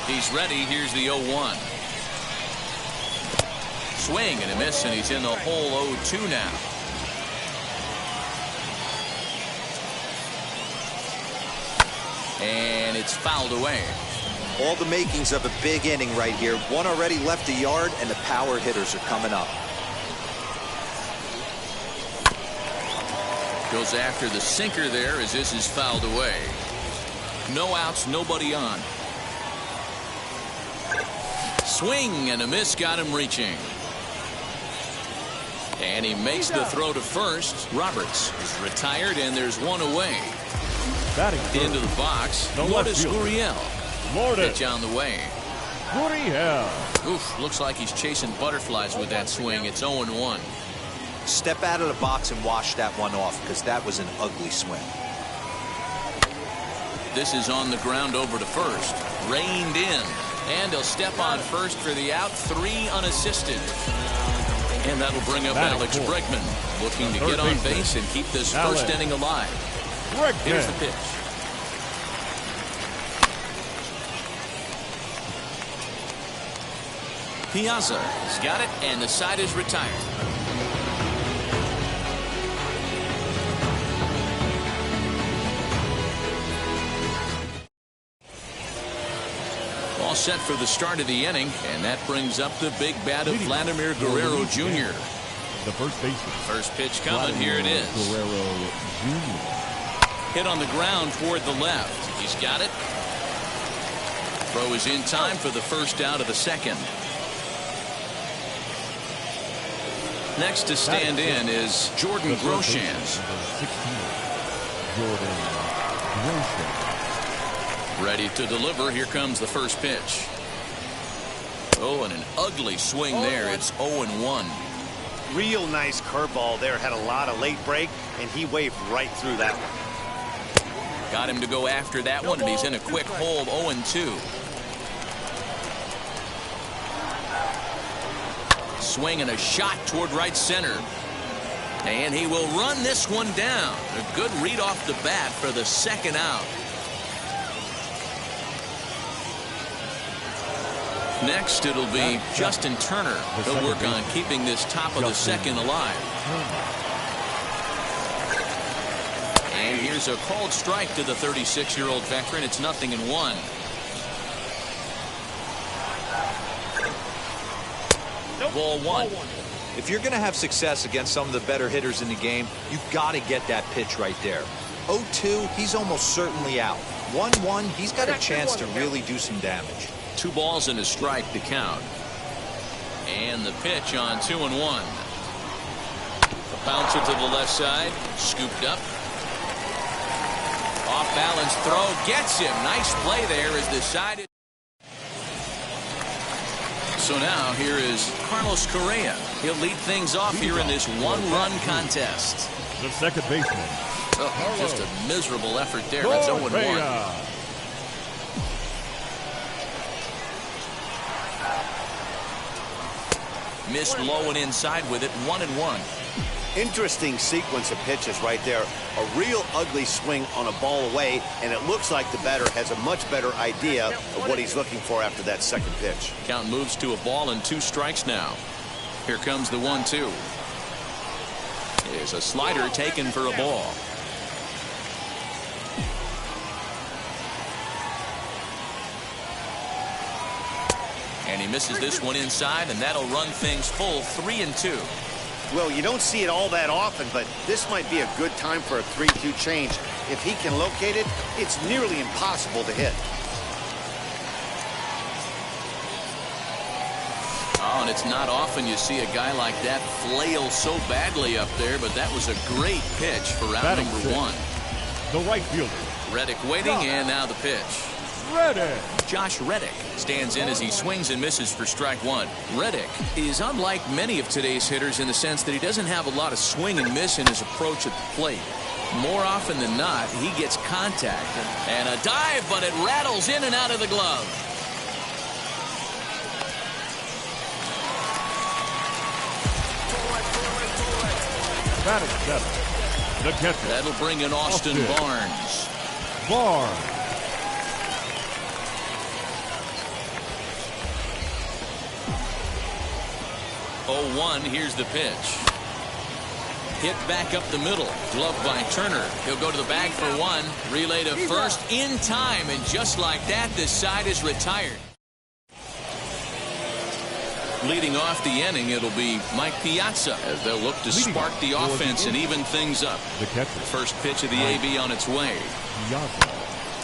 He's ready. Here's the 0-1. Swing and a miss, and he's in the hole 0-2 now. And it's fouled away. All the makings of a big inning right here. One already left the yard, and the power hitters are coming up. Goes after the sinker there as this is fouled away. No outs, nobody on. Swing and a miss, got him reaching. And he makes the throw to first. Roberts is retired, and there's one away. Into the box, Lourdes Gurriel. Pitch on the way. Oof, looks like he's chasing butterflies with that swing. It's 0-1. Step out of the box and wash that one off, because that was an ugly swing. This is on the ground over to first. Reined in. And he'll step on first for the out. 3 unassisted. And that'll bring up Alex Bregman, looking to get on base and keep this first inning alive. Here's the pitch. Piazza has got it, and the side is retired. All set for the start of the inning, and that brings up the big bat of Vladimir Guerrero Jr. The first baseman. First pitch coming. Here it is. Guerrero Jr. Hit on the ground toward the left. He's got it. Throw is in time for the first out of the second. Next to stand in is Jordan Groshans. Jordan Groshans. Ready to deliver. Here comes the first pitch. Oh, and an ugly swing there. It's 0-1. Real nice curveball there. Had a lot of late break, and he waved right through that one. Got him to go after that one, and he's in a quick hole of 0-2. Swing and a shot toward right center. And he will run this one down. A good read off the bat for the second out. Next, it'll be Justin Turner. He'll work on keeping this top of the second alive. And here's a called strike to the 36-year-old veteran. It's 0-1. Ball one. If you're going to have success against some of the better hitters in the game, you've got to get that pitch right there. 0-2, he's almost certainly out. 1-1, he's got a chance to really do some damage. 2 balls and a strike to count. And the pitch on 2-1. A bouncer to the left side. Scooped up. Off balance throw. Gets him. Nice play there as the side. So now here is Carlos Correa. He'll lead things off here in this one-run contest. The second baseman. Oh, just a miserable effort there. It's 0-1. Missed low and inside with it. 1-1. Interesting sequence of pitches right there. A real ugly swing on a ball away, and it looks like the batter has a much better idea of what he's looking for after that second pitch. Count moves to a ball and 2 strikes now. Here comes the 1-2. Here's a slider taken for a ball. And he misses this one inside, and that'll run things full. 3-2. Well, you don't see it all that often, but this might be a good time for a 3-2 change. If he can locate it, it's nearly impossible to hit. Oh, and it's not often you see a guy like that flail so badly up there, but that was a great pitch for out number 1. The right fielder. Reddick waiting, and now the pitch. Reddick. Josh Reddick stands in as he swings and misses for strike 1. Reddick is unlike many of today's hitters in the sense that he doesn't have a lot of swing and miss in his approach at the plate. More often than not, he gets contact and a dive, but it rattles in and out of the glove. Batting 7. The catcher. That'll bring in Austin Barnes. 0-1. Here's the pitch. Hit back up the middle. Gloved by Turner. He'll go to the bag for one. Relay to first in time. And just like that, this side is retired. Leading off the inning, it'll be Mike Piazza as they'll look to spark the offense and even things up. The catcher. First pitch of the AB on its way. Piazza.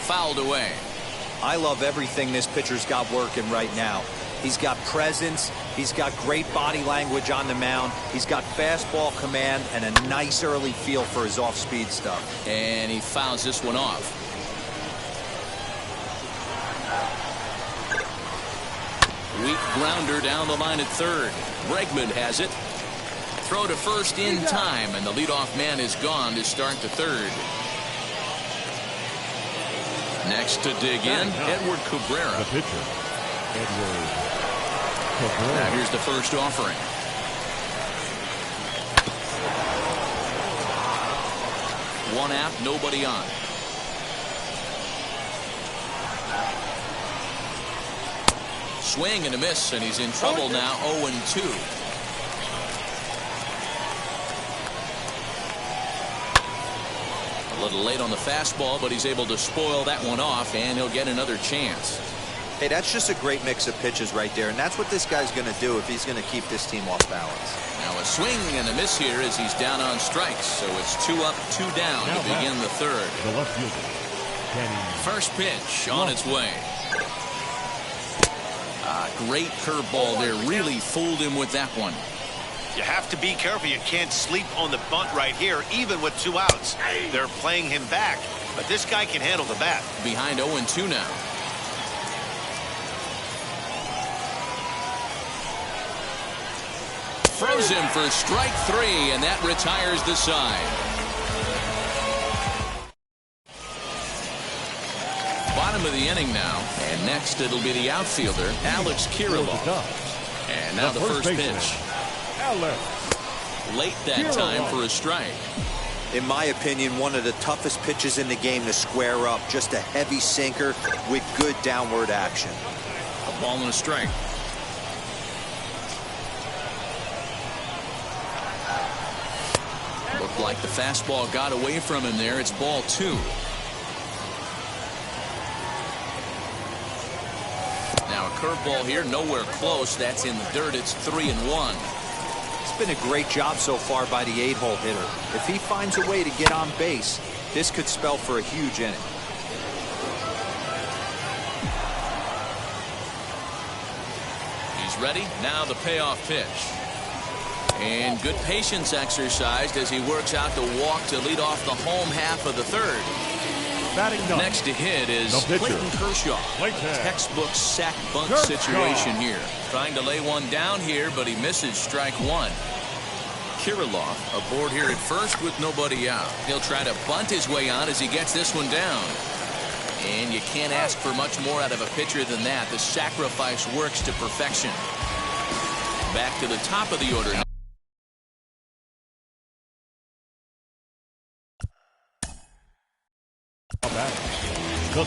Fouled away. I love everything this pitcher's got working right now. He's got presence. He's got great body language on the mound. He's got fastball command and a nice early feel for his off-speed stuff. And he fouls this one off. Weak grounder down the line at third. Bregman has it. Throw to first in time, and the leadoff man is gone to start the third. Next to dig in, Edward Cabrera. The pitcher, Edward Cabrera. Now here's the first offering. One out, nobody on. Swing and a miss, and he's in trouble now. 0-2. A little late on the fastball, but he's able to spoil that one off, and he'll get another chance. Hey, that's just a great mix of pitches right there, and that's what this guy's going to do if he's going to keep this team off balance. Now a swing and a miss here as he's down on strikes, so it's 2 up, 2 down to begin the third. The left fielder, Kenny. First pitch on its way. Great curveball there. Really fooled him with that one. You have to be careful. You can't sleep on the bunt right here, even with 2 outs. They're playing him back, but this guy can handle the bat. Behind 0-2 now. Throws him for strike 3, and that retires the side. Bottom of the inning now, and next it'll be the outfielder, Alex Kirilloff. And now the first pitch. Alex. Late that time for a strike. In my opinion, one of the toughest pitches in the game to square up. Just a heavy sinker with good downward action. A ball and a strike. Looked like the fastball got away from him there. It's ball 2. Now a curveball here, nowhere close. That's in the dirt. It's 3-1. It's been a great job so far by the 8-hole hitter. If he finds a way to get on base, this could spell for a huge inning. He's ready. Now the payoff pitch. And good patience exercised as he works out the walk to lead off the home half of the third. Next to hit is Clayton Kershaw. Textbook sack bunt situation here. Trying to lay one down here, but he misses strike 1. Kirilloff aboard here at first with nobody out. He'll try to bunt his way on as he gets this one down. And you can't ask for much more out of a pitcher than that. The sacrifice works to perfection. Back to the top of the order.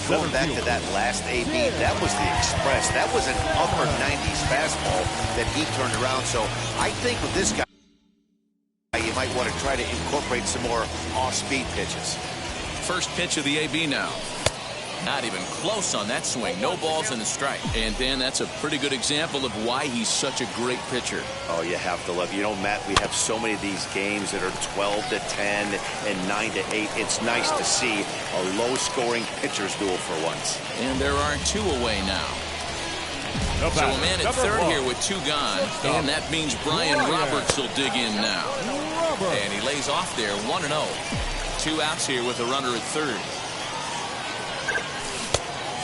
Going back to that last AB, that was the express. That was an upper 90s fastball that he turned around. So I think with this guy, you might want to try to incorporate some more off-speed pitches. First pitch of the AB now. Not even close on that swing. No balls and a strike. And Dan, that's a pretty good example of why he's such a great pitcher. Oh, you have to love. You know, Matt, we have so many of these games that are 12-10 and 9-8. It's nice to see a low-scoring pitcher's duel for once. And there are 2 away now. So a man at third here with 2 gone. And that means Brian Roberts will dig in now. And he lays off there 1-0. 2 outs here with a runner at third.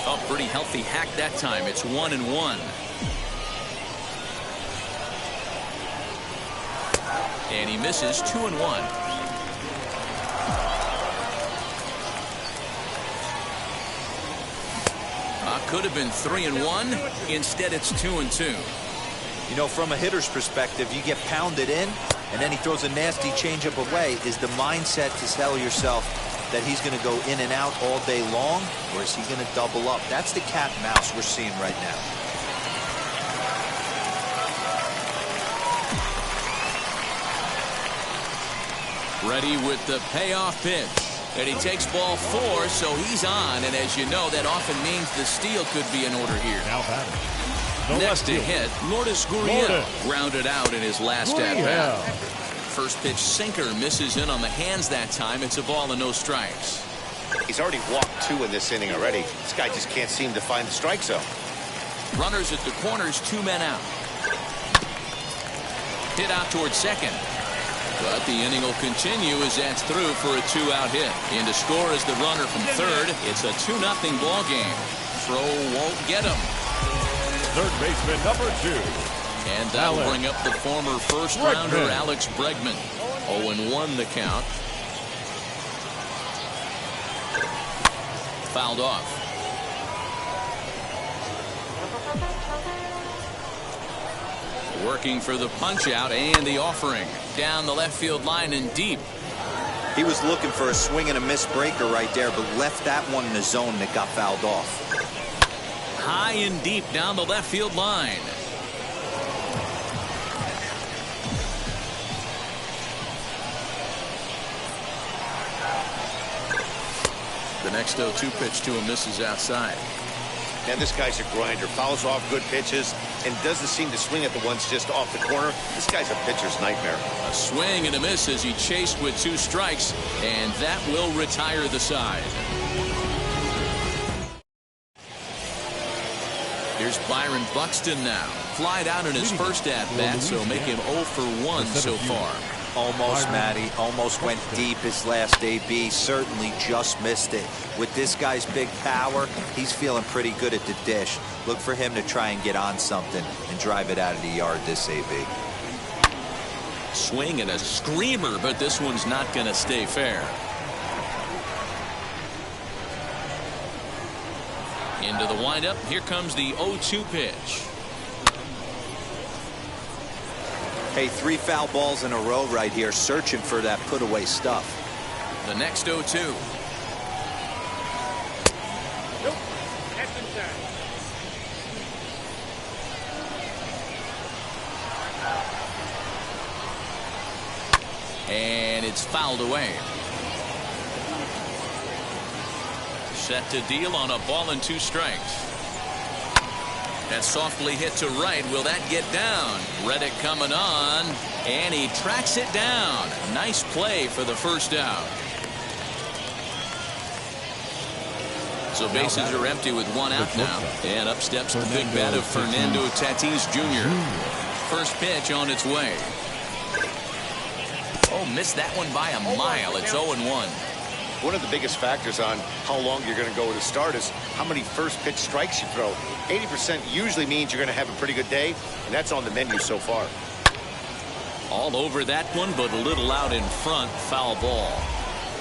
Oh, pretty healthy hack that time. It's 1-1. And he misses 2-1. Could have been 3-1. Instead, it's 2-2. You know, from a hitter's perspective, you get pounded in, and then he throws a nasty changeup away. Is the mindset to tell yourself that he's going to go in and out all day long, or is he going to double up? That's the cat and mouse we're seeing right now. Ready with the payoff pitch. And he takes ball 4, so he's on. And as you know, that often means the steal could be in order here. Now batting. Next to hit, Lourdes Gurriel grounded out in his last at-bat. First pitch sinker misses in on the hands that time. It's a ball and no strikes. He's already walked 2 in this inning already. This guy just can't seem to find the strike zone. Runners at the corners, 2 men out. Hit out towards second. But the inning will continue as that's through for a 2-out hit. In to score is the runner from third. It's a 2-0 ball game. Throw won't get him. Third baseman number 2. And that'll bring up the former first-rounder Alex Bregman. 0-1 the count. Fouled off. Working for the punch-out and the offering. Down the left field line and deep. He was looking for a swing and a miss breaker right there, but left that one in the zone that got fouled off. High and deep down the left field line. The next 0-2 pitch to him misses outside. Man, this guy's a grinder. Fouls off good pitches and doesn't seem to swing at the ones just off the corner. This guy's a pitcher's nightmare. A swing and a miss as he chased with 2 strikes, and that will retire the side. Here's Byron Buxton now. Flied out in his first at-bat, so make him 0 for 1 so far. Almost, Matty. Almost went deep his last AB. Certainly just missed it. With this guy's big power, he's feeling pretty good at the dish. Look for him to try and get on something and drive it out of the yard this AB. Swing and a screamer, but this one's not going to stay fair. Into the windup. Here comes the 0-2 pitch. Hey, 3 foul balls in a row right here, searching for that put-away stuff. The next 0-2. Nope. That's inside. And it's fouled away. Set to deal on a ball and 2 strikes. That's softly hit to right. Will that get down? Reddick coming on, and he tracks it down. Nice play for the first out. So bases are empty with 1 out now. And up steps the big bat of Fernando Tatis Jr. First pitch on its way. Oh, missed that one by a mile. It's 0-1. One of the biggest factors on how long you're going to go to start is how many first pitch strikes you throw. 80% usually means you're going to have a pretty good day, and that's on the menu so far. All over that one, but a little out in front. Foul ball.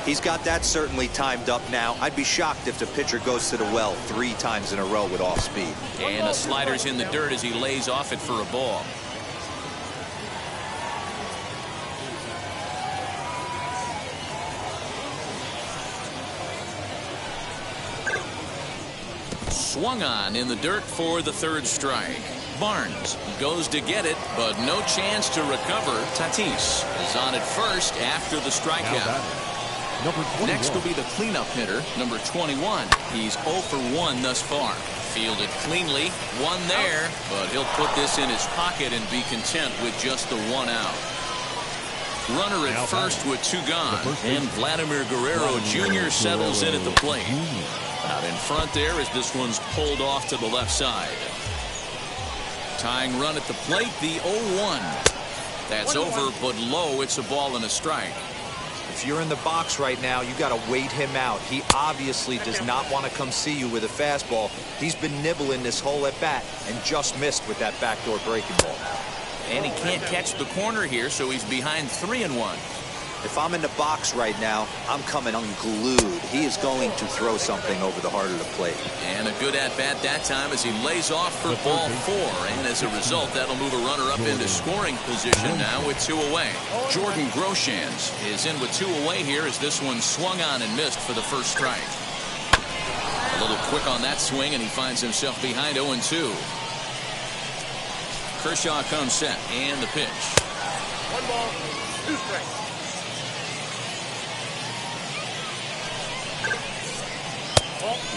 He's got that certainly timed up now. I'd be shocked if the pitcher goes to the well 3 times in a row with off speed. And the slider's in the dirt as he lays off it for a ball. Swung on in the dirt for the 3rd strike. Barnes goes to get it, but no chance to recover. Tatis is on at first after the strikeout. Next will be the cleanup hitter, number 21. He's 0 for 1 thus far. Fielded cleanly, 1 there, but he'll put this in his pocket and be content with just the 1 out. Runner at first with 2 gone, and Vladimir Guerrero Jr. settles in at the plate. Out in front there as this one's pulled off to the left side. Tying run at the plate, the 0-1. That's over, but low. It's a ball and a strike. If you're in the box right now, you got to wait him out. He obviously does not want to come see you with a fastball. He's been nibbling this whole at bat and just missed with that backdoor breaking ball. And he can't catch the corner here, so he's behind 3-1. If I'm in the box right now, I'm coming unglued. He is going to throw something over the heart of the plate. And a good at-bat that time as he lays off for ball 4. And as a result, that'll move a runner up into scoring position now with 2 away. Jordan Groshans is in with 2 away here as this one swung on and missed for the first strike. A little quick on that swing, and he finds himself behind 0-2. Kershaw comes set, and the pitch. 1 ball, 2 strikes.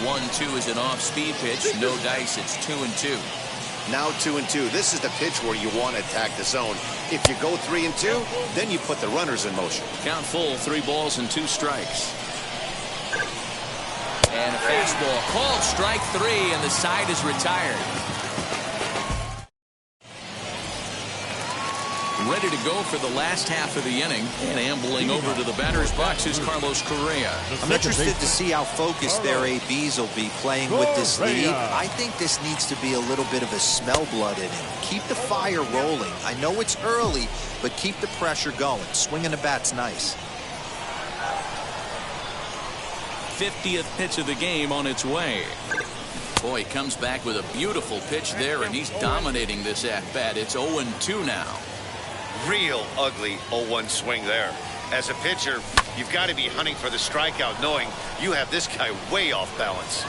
1-2 is an off-speed pitch. No dice. It's 2-2. Now 2-2. This is the pitch where you want to attack the zone. If you go 3-2, then you put the runners in motion. Count full, 3 balls and 2 strikes. And a fastball called strike 3, and the side is retired. Ready to go for the last half of the inning, and ambling over to the batter's box is Carlos Correa. I'm interested to see how focused their ABs will be playing with this lead. I think this needs to be a little bit of a smell blood inning. Keep the fire rolling. I know it's early, but keep the pressure going. Swinging the bat's nice. 50th pitch of the game on its way. Boy, he comes back with a beautiful pitch there, and he's dominating this at-bat. It's 0-2 now. Real ugly 0-1 swing there. As a pitcher, you've got to be hunting for the strikeout, knowing you have this guy way off balance.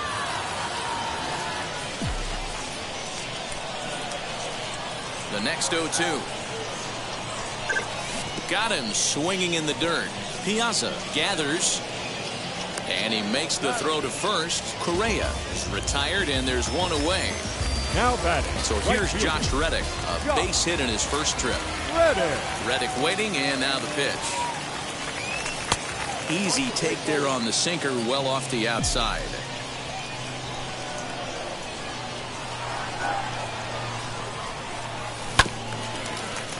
The next 0-2. Got him swinging in the dirt. Piazza gathers, and he makes the throw to first. Correa is retired, and there's one away. Now batting. So here's Josh Reddick, a base hit in his first trip. Reddick waiting, and now the pitch. Easy take there on the sinker, well off the outside.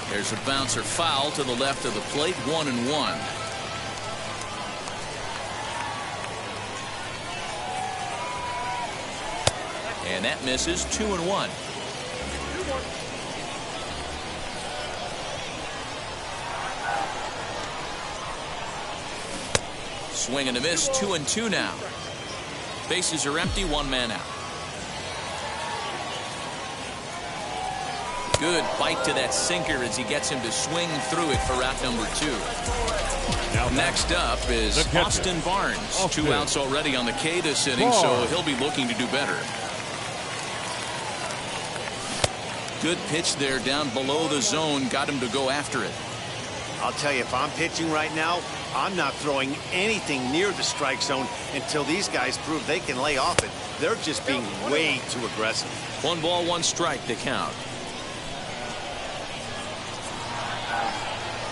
There's a bouncer foul to the left of the plate, 1-1. And that misses, 2-1. Swing and a miss, 2-2 now. Bases are empty, 1 man out. Good bite to that sinker as he gets him to swing through it for out number 2. Next up is Austin Barnes. 2 outs already on the K this inning, so he'll be looking to do better. Good pitch there down below the zone. Got him to go after it. I'll tell you, if I'm pitching right now, I'm not throwing anything near the strike zone until these guys prove they can lay off it. They're just being way too aggressive. 1 ball, 1 strike to count.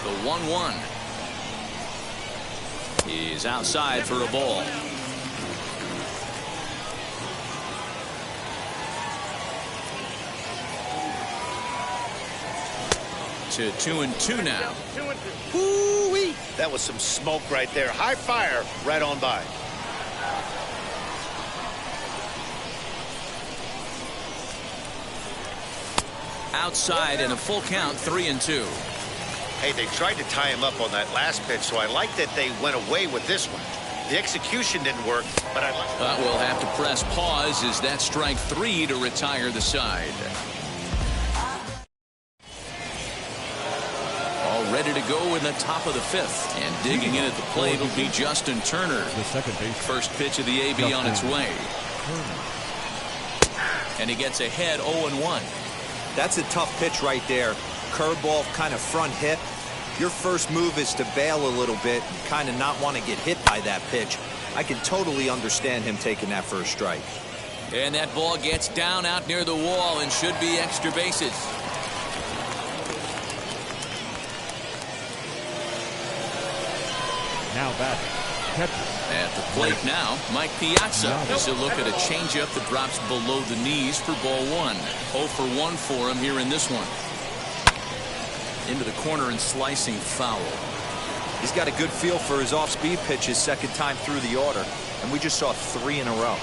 The 1-1. He's outside for a ball. To 2-2 now. Woo-wee. That was some smoke right there. High fire right on by. Outside in a full count, 3-2. Hey, they tried to tie him up on that last pitch, so I like that they went away with this one. The execution didn't work, but I like we'll have to press pause as that strike 3 to retire the side. All ready to go in the top of the 5th. And digging in at the plate will be Justin Turner. The second base. First pitch of the AB on its way. And he gets ahead 0-1. That's a tough pitch right there. Curveball, kind of front hip. Your first move is to bail a little bit and kind of not want to get hit by that pitch. I can totally understand him taking that first strike. And that ball gets down out near the wall and should be extra bases. Now batting. Catcher. At the plate now, Mike Piazza as a look at a changeup that drops below the knees for ball 1. 0 for 1 for him here in this one. Into the corner and slicing foul. He's got a good feel for his off-speed pitches second time through the order, and we just saw 3 in a row.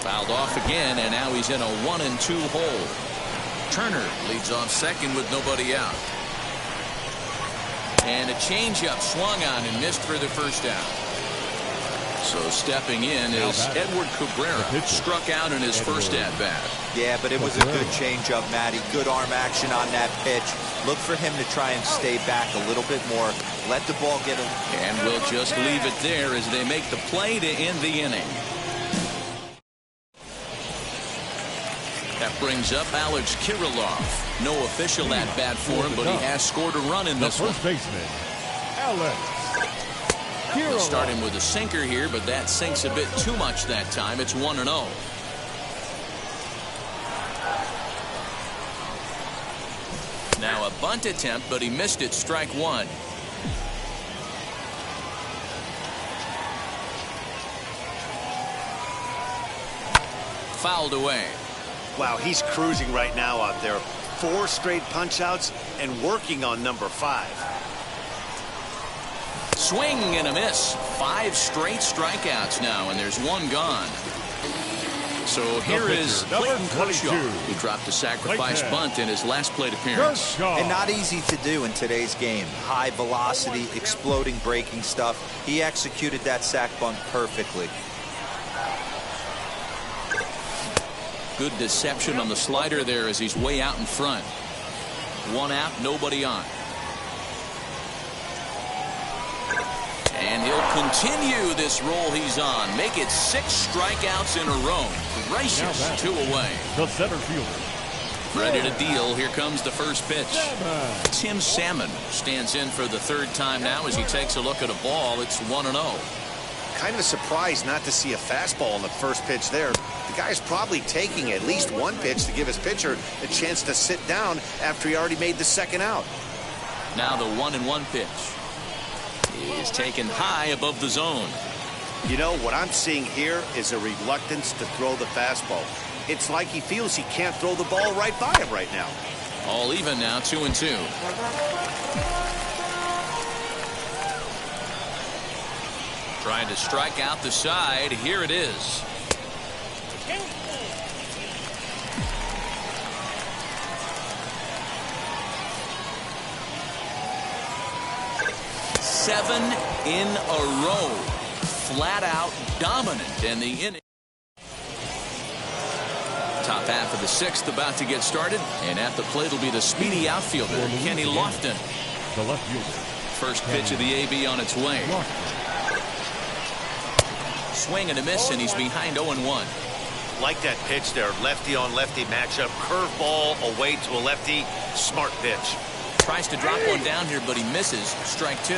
Fouled off again, and now he's in a 1-2 hole. Turner leads off second with nobody out. And a changeup swung on and missed for the first out. So stepping in is Edward Cabrera. Struck out in his first at-bat. Yeah, but it was a good changeup, Matty. Good arm action on that pitch. Look for him to try and stay back a little bit more. Let the ball get him. And we'll just leave it there as they make the play to end the inning. That brings up Alex Kirilloff. No official at-bat for him, but he has scored a run in this one. First baseman, Alex He'll start him with a sinker here, but that sinks a bit too much that time. It's 1-0. Now a bunt attempt, but he missed it. Strike one. Fouled away. Wow, he's cruising right now out there. 4 straight punch-outs and working on number 5. Swing and a miss. 5 straight strikeouts now, and there's one gone. So here is Clayton Kershaw, who dropped a sacrifice bunt in his last plate appearance. And not easy to do in today's game. High velocity, exploding breaking stuff. He executed that sac bunt perfectly. Good deception on the slider there as he's way out in front. 1 out, nobody on. And he'll continue this roll he's on. Make it 6 strikeouts in a row. Gracious, 2 away. The center fielder. Ready to deal. Here comes the first pitch. Tim Salmon stands in for the 3rd time now as he takes a look at a ball. It's 1-0. Kind of surprised not to see a fastball on the first pitch there. The guy's probably taking at least 1 pitch to give his pitcher a chance to sit down after he already made the 2nd out. Now the 1-1 pitch is taken high above the zone. You know, what I'm seeing here is a reluctance to throw the fastball. It's like he feels he can't throw the ball right by him right now. All even now, 2-2. Trying to strike out the side. Here it is. Seven in a row. Flat out dominant. And the inning. Top half of the 6th about to get started. And at the plate will be the speedy outfielder, Kenny Lofton. The left fielder. First pitch of the AB on its way. Swing and a miss, and he's behind 0-1. Like that pitch there, lefty on lefty matchup, curveball away to a lefty, smart pitch. Tries to drop one down here, but he misses. Strike 2.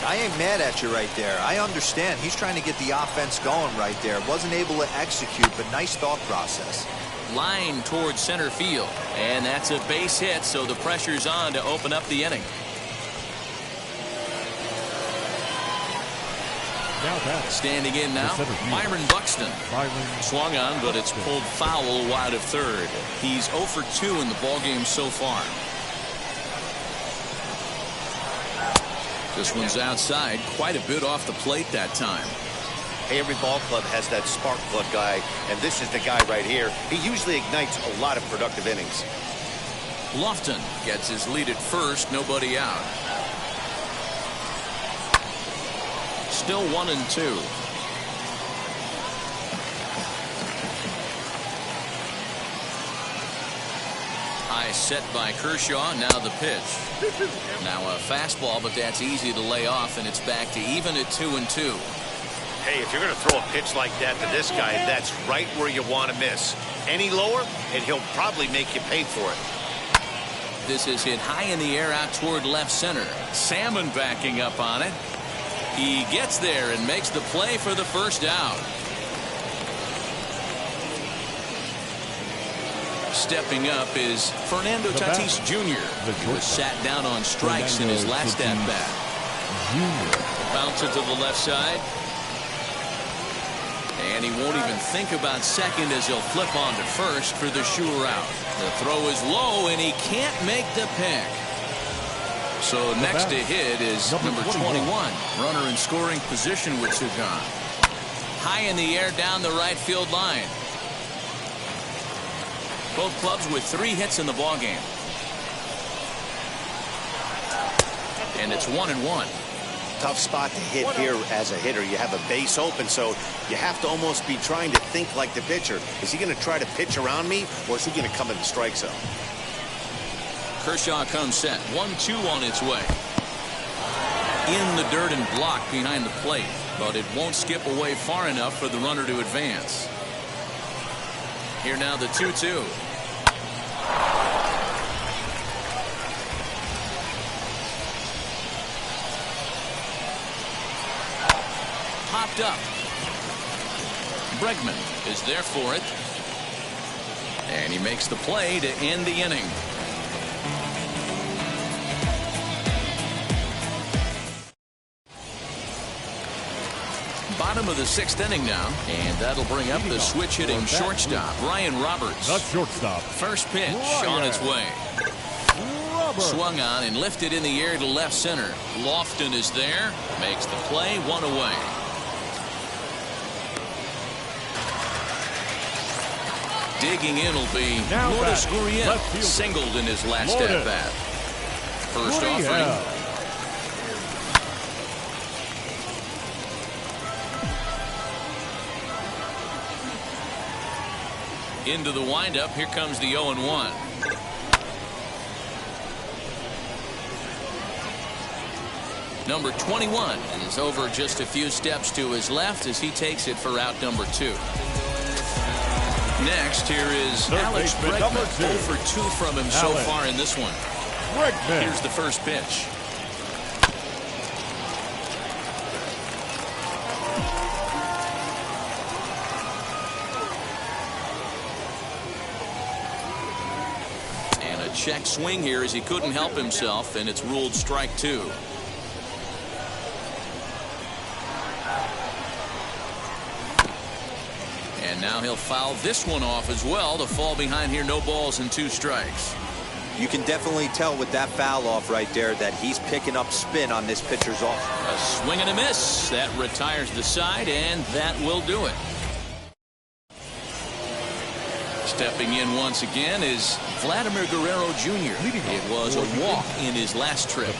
I ain't mad at you right there. I understand. He's trying to get the offense going right there. Wasn't able to execute, but nice thought process. Line towards center field, and that's a base hit, so the pressure's on to open up the inning. Standing in now, Byron Buxton. Swung on, but it's pulled foul wide of 3rd. He's 0 for 2 in the ballgame so far. This one's outside, quite a bit off the plate that time. Hey, every ball club has that spark plug guy, and this is the guy right here. He usually ignites a lot of productive innings. Lofton gets his lead at first, nobody out. Still 1-2. High set by Kershaw. Now the pitch. Now a fastball, but that's easy to lay off, and it's back to even at 2-2. Hey, if you're going to throw a pitch like that to this guy, that's right where you want to miss. Any lower, and he'll probably make you pay for it. This is hit high in the air out toward left center. Salmon backing up on it. He gets there and makes the play for the first out. Stepping up is Fernando Tatis Jr., who was sat down on strikes in his last at-bat. Bounce it to the left side. And he won't even think about second as he'll flip on to first for the sure out. The throw is low, and he can't make the pick. So next to hit is number 21. Runner in scoring position with 2 gone. High in the air down the right field line. Both clubs with 3 hits in the ballgame. And it's 1-1. Tough spot to hit here as a hitter. You have a base open, so you have to almost be trying to think like the pitcher. Is he going to try to pitch around me, or is he going to come in the strike zone? Kershaw comes set. 1-2 on its way. In the dirt and blocked behind the plate, but it won't skip away far enough for the runner to advance. Here now the 2-2. popped up. Bregman is there for it. And he makes the play to end the inning. Bottom of the 6th inning now, and that'll bring up the switch-hitting shortstop, Ryan Roberts. The shortstop. First pitch on its way. Swung on and lifted in the air to left center. Lofton is there, makes the play, 1 away. Digging in will be Lourdes Gurriel, singled in his last at-bat. First offering. Into the windup. Here comes the 0-1. Number 21 is over just a few steps to his left as he takes it for out number 2. Next, here is Alex Bregman. 0 for 2 from him so far in this one. Here's the first pitch. And a check swing here as he couldn't help himself, and it's ruled strike 2. And now he'll foul this one off as well to fall behind here. No balls and 2 strikes. You can definitely tell with that foul off right there that he's picking up spin on this pitcher's off. A swing and a miss. That retires the side, and that will do it. Stepping in once again is Vladimir Guerrero Jr. It was a walk in his last trip.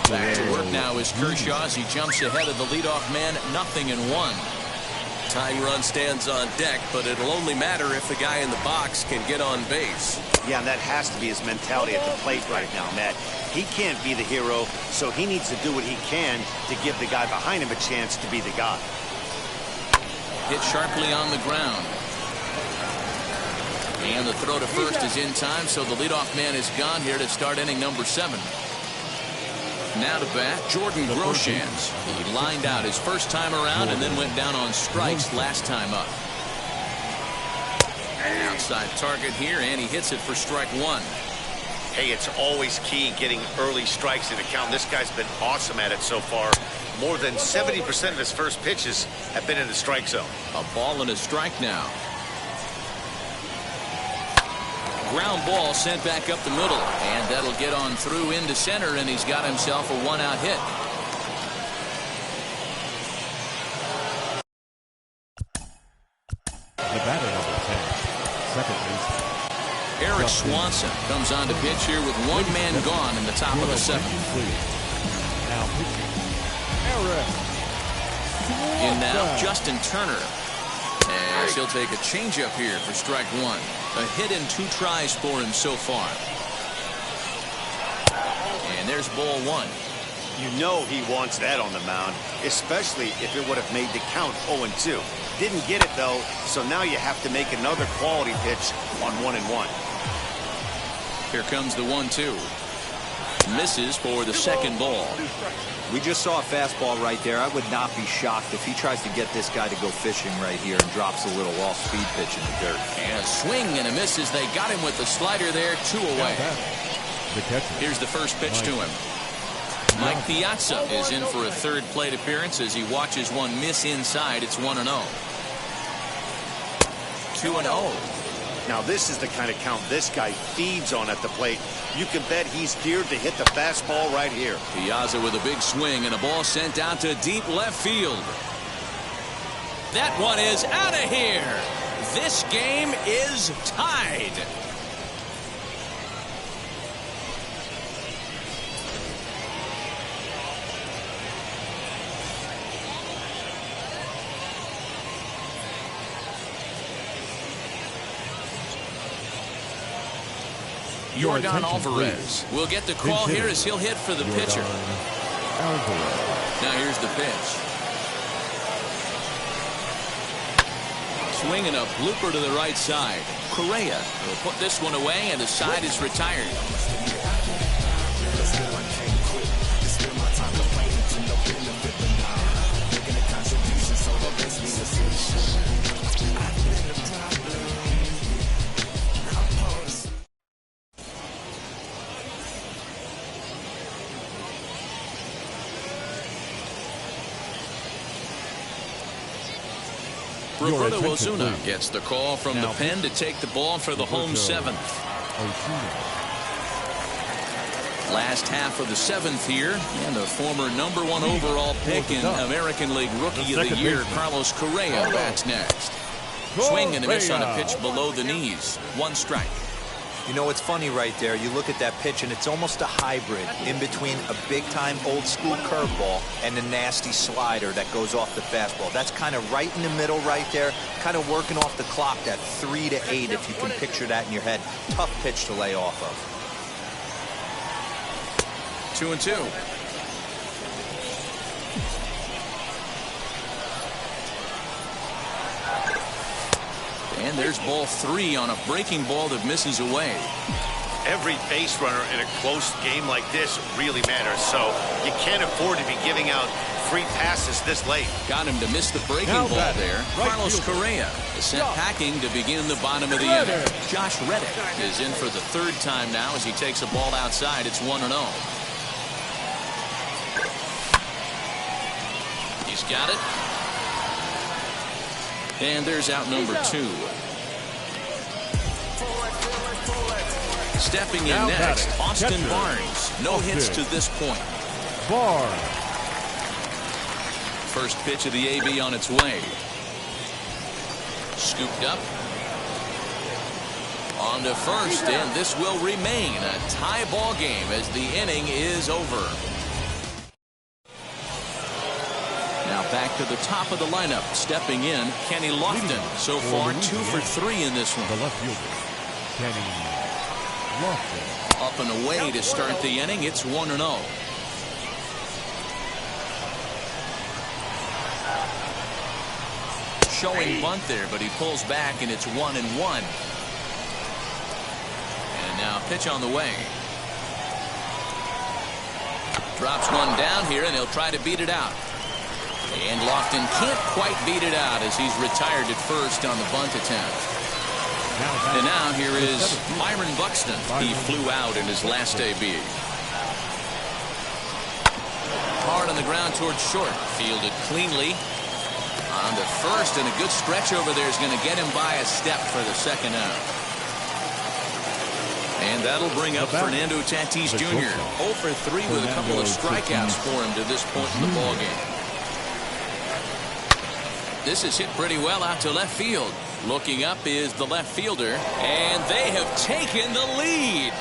Back to work now is Kershaw as he jumps ahead of the leadoff man. 0-1. Tying run stands on deck, but it'll only matter if the guy in the box can get on base. Yeah, and that has to be his mentality at the plate right now, Matt. He can't be the hero, so he needs to do what he can to give the guy behind him a chance to be the guy. Hit sharply on the ground. And the throw to first is in time, so the leadoff man is gone here to start inning number 7. Now to bat, Jordan Groshans. He lined out his first time around and then went down on strikes last time up. Outside target here, and he hits it for strike 1. Hey, it's always key getting early strikes in the count. This guy's been awesome at it so far. More than 70% of his first pitches have been in the strike zone. A ball and a strike now. Ground ball sent back up the middle, and that'll get on through into center, and he's got himself a 1-out hit. The batter number 10, second baseman. Eric Swanson comes on to pitch here with 1 man gone in the top of the 7th. Now pitching, Eric Swanson. In now, Justin Turner. As he'll take a changeup here for strike 1. A hit in 2 tries for him so far. And there's ball 1. You know he wants that on the mound, especially if it would have made the count 0-2. Didn't get it, though, so now you have to make another quality pitch on 1-1. Here comes the 1-2. Misses for the second ball. We just saw a fastball right there. I would not be shocked if he tries to get this guy to go fishing right here and drops a little off-speed pitch in the dirt. And a swing and a miss as they got him with the slider there. 2 away. The catcher. Here's the first pitch to him. Mike Piazza is in for a 3rd plate appearance as he watches one miss inside. It's 1-0. 2-0. Now this is the kind of count this guy feeds on at the plate. You can bet he's geared to hit the fastball right here. Piazza with a big swing and a ball sent out to deep left field. That one is out of here. This game is tied. Yordan Alvarez will get the call here as he'll hit for the pitcher. Now here's the pitch. Swinging a blooper to the right side. Correa will put this one away, and the side is retired. Roberto attention, Ozuna please. gets the call from Now the pen to take the ball for the home seventh. Last half of the seventh here, and a former #1 overall pick in American League Rookie of the Year, Carlos Correa, bats next. Swing and a miss on a pitch below the knees. 1 strike. You know, it's funny right there. You look at that pitch, and it's almost a hybrid in between a big-time old-school curveball and a nasty slider that goes off the fastball. That's kind of right in the middle right there, kind of working off the clock, that 3 to 8, if you can picture that in your head. Tough pitch to lay off of. 2-2. And there's ball 3 on a breaking ball that misses away. Every base runner in a close game like this really matters, so you can't afford to be giving out free passes this late. Got him to miss the breaking Now ball batting, there. right Carlos fielder. Correa is sent packing to begin the bottom of the Reddick. inning. Josh Reddick is in for the 3rd time now as he takes a ball outside. It's 1-0. He's got it. And there's out number 2. Stepping in Now next, batting, Austin catcher, Barnes. No hits to this point. Barnes. First pitch of the AB on its way. Scooped up. On to first, and this will remain a tie ball game as the inning is over. Now back to the top of the lineup. Stepping in, Kenny Lofton. So far, 2 for 3 in this one. The left fielder, Kenny Lofton. Up and away to start the inning. It's 1-0. Showing bunt there, but he pulls back, and it's 1-1. And now pitch on the way. Drops one down here, and he'll try to beat it out. And Lofton can't quite beat it out as he's retired at first on the bunt attempt. And now here is Byron Buxton. He flew out in his last AB. Hard on the ground towards short. Fielded cleanly. On to first, and a good stretch over there is going to get him by a step for the second out. And that'll bring up Fernando Tatis Jr. 0 for 3 with a couple of strikeouts for him to this point in the ballgame. This is hit pretty well out to left field. Looking up is the left fielder, and they have taken the lead.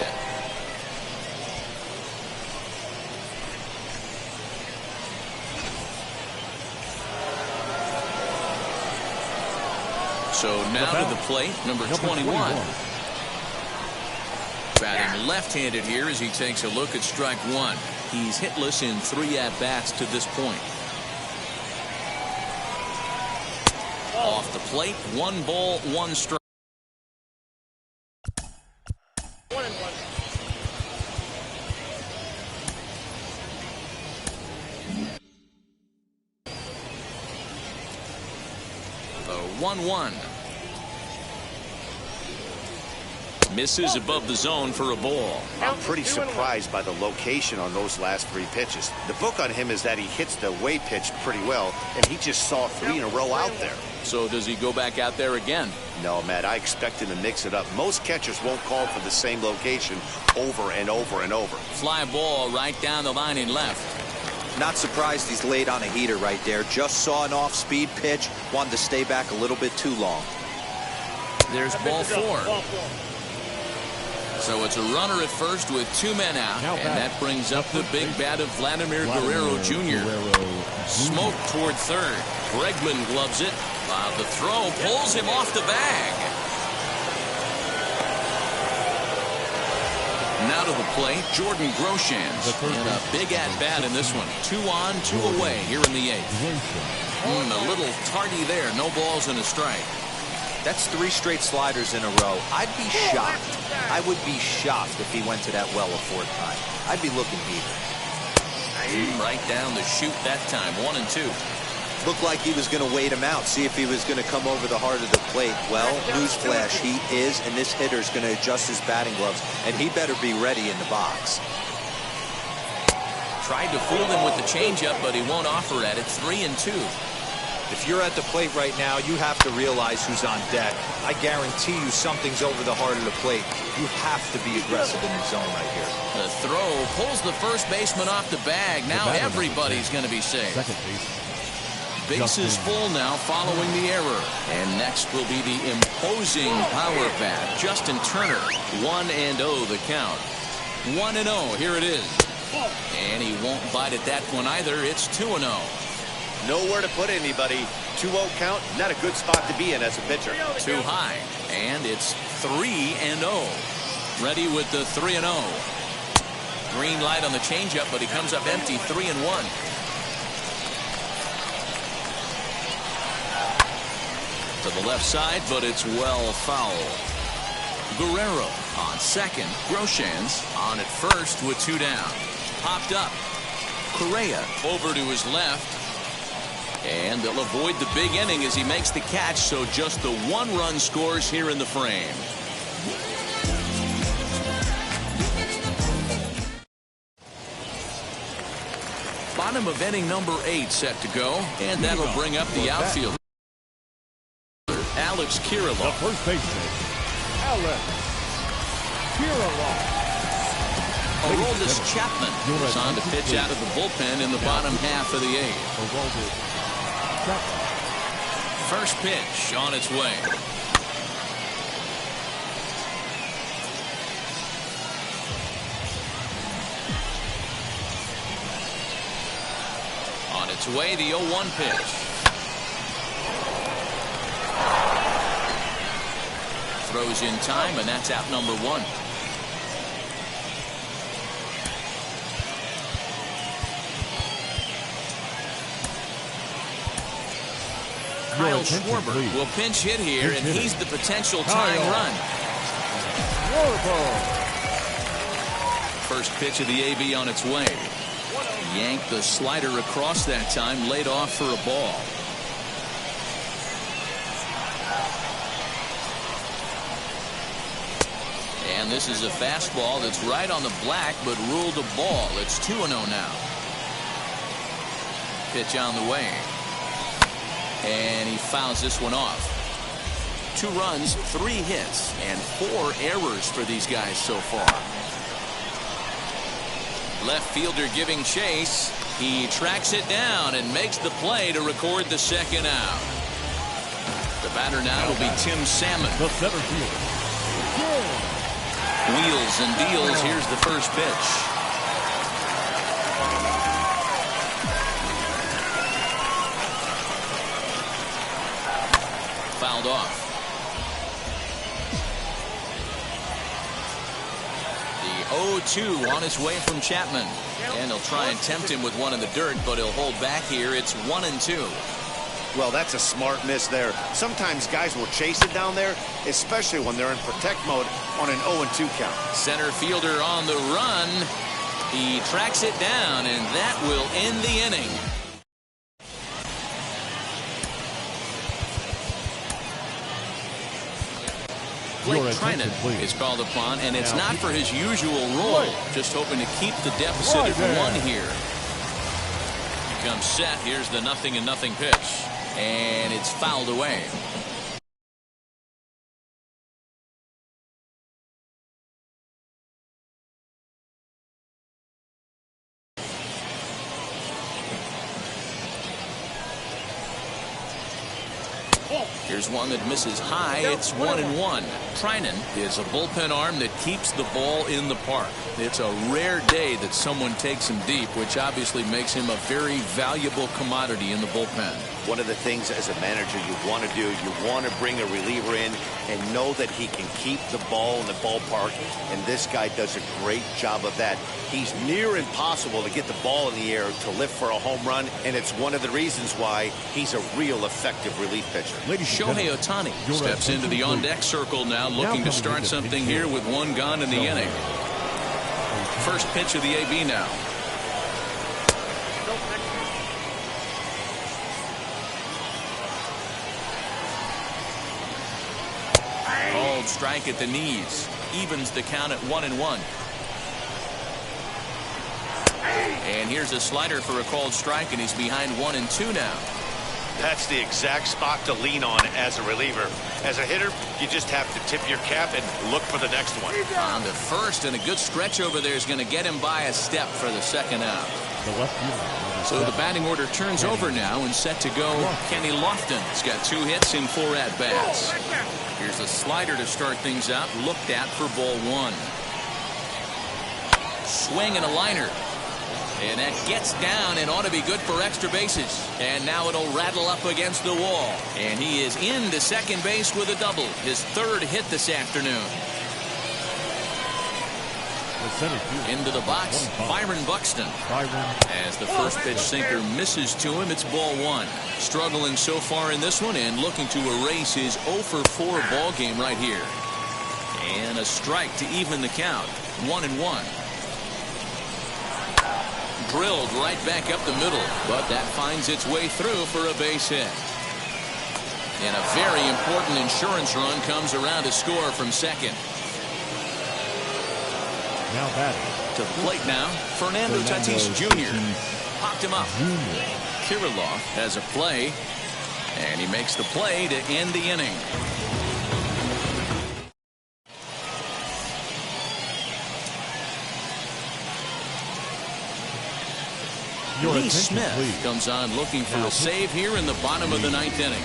So now to the plate, number 21. Batting left-handed here as he takes a look at strike 1. He's hitless in 3 at-bats to this point. Off the plate, 1 ball, 1 strike. 1-1. The 1-1. Misses above the zone for a ball. I'm pretty surprised by the location on those last 3 pitches. The book on him is that he hits the way pitch pretty well, and he just saw 3 in a row out there. So does he go back out there again? No, Matt, I expect him to mix it up. Most catchers won't call for the same location over and over and over. Fly ball right down the line in left. Not surprised he's laid on a heater right there. Just saw an off-speed pitch. Wanted to stay back a little bit too long. There's ball 4. So it's a runner at first with 2 men out, and that brings up the big bat of Vladimir Guerrero Jr. Smoke toward third. Bregman gloves it. The throw pulls him off the bag. Now to the plate, Jordan Groshans. And a big at-bat in this one. 2 on, 2 away here in the 8th. A little tardy there. No balls and a strike. That's 3 straight sliders in a row. I'd be shocked. I would be shocked if he went to that well a 4th time. I'd be looking deeper. Right down the chute that time. 1-2. Looked like he was going to wait him out, see if he was going to come over the heart of the plate. Well, newsflash, he is, and this hitter's going to adjust his batting gloves, and he better be ready in the box. Tried to fool him with the changeup, but he won't offer at it. 3-2. If you're at the plate right now, you have to realize who's on deck. I guarantee you something's over the heart of the plate. You have to be aggressive in the zone right here. The throw pulls the first baseman off the bag. Now everybody's going to be safe. Second base. Bases full now following the error. And next will be the imposing power bat, Justin Turner. 1-0 the count. 1-0, here it is. And he won't bite at that one either. It's 2-0. Nowhere to put anybody. 2-0 count, not a good spot to be in as a pitcher. Too high. And it's 3-0. Ready with the 3-0. Green light on the changeup, but he comes up empty. 3-1. To the left side, but it's well foul. Guerrero on second. Groshans on at first with 2 down. Popped up. Correa over to his left. And they'll avoid the big inning as he makes the catch, so just the 1 run scores here in the frame. Bottom of inning number 8 set to go, and that'll bring up the outfield. Alex Kirilloff. The first baseman, Alex Kirilloff. Aroldis Chapman is on to pitch out of the bullpen in the bottom half of the 8th. First pitch on its way. On its way, the 0-1 pitch. Throws in time, and that's out number 1. Kyle Schwarber will pinch hit here, and he's the potential tying run. First pitch of the AB on its way. Yanked the slider across that time, laid off for a ball. And this is a fastball that's right on the black, but ruled a ball. It's 2-0 now. Pitch on the way. And he fouls this one off. 2 runs, 3 hits, and 4 errors for these guys so far. Left fielder giving chase. He tracks it down and makes the play to record the second out. The batter now will be Tim Salmon. The center fielder. Wheels and deals. Here's the first pitch. Fouled off. The 0-2 on his way from Chapman. And he'll try and tempt him with one in the dirt, but he'll hold back here. It's 1-2. Well, that's a smart miss there. Sometimes guys will chase it down there, especially when they're in protect mode on an 0-2 count. Center fielder on the run. He tracks it down, and that will end the inning. Blake Trinan is called upon, and it's not for his usual role. Just hoping to keep the deficit at 1 here. He comes set. Here's the 0-0 pitch. And it's fouled away. Here's one that misses high. It's 1-1. Trinan is a bullpen arm that keeps the ball in the park. It's a rare day that someone takes him deep, which obviously makes him a very valuable commodity in the bullpen. One of the things as a manager you want to do, you want to bring a reliever in and know that he can keep the ball in the ballpark, and this guy does a great job of that. He's near impossible to get the ball in the air to lift for a home run, and it's one of the reasons why he's a real effective relief pitcher. Shohei Ohtani steps into the on-deck circle now, looking to start something here with 1 gone in the inning. First pitch of the AB now. Called strike at the knees. Evens the count at 1-1. And here's a slider for a called strike, and he's behind 1-2 now. That's the exact spot to lean on as a reliever. As a hitter, you just have to tip your cap and look for the next one. On to first, and a good stretch over there is going to get him by a step for the second out. The left fielder. So the batting order turns over now and set to go. Kenny Lofton. He's got 2 hits in 4 at-bats. Here's a slider to start things out, looked at for ball 1. Swing and a liner. And that gets down and ought to be good for extra bases. And now it'll rattle up against the wall. And he is into second base with a double. His 3rd hit this afternoon. Into the box, Byron Buxton. As the first pitch sinker misses to him, it's ball 1. Struggling so far in this one and looking to erase his 0 for 4 ball game right here. And a strike to even the count. 1-1. Drilled right back up the middle, but that finds its way through for a base hit. And a very important insurance run comes around to score from second. Now batting. To the plate now, Fernando Tatis Jr. Popped him up. Kirilloff has a play, and he makes the play to end the inning. Lee Smith comes on looking for a save here in the bottom of the 9th inning.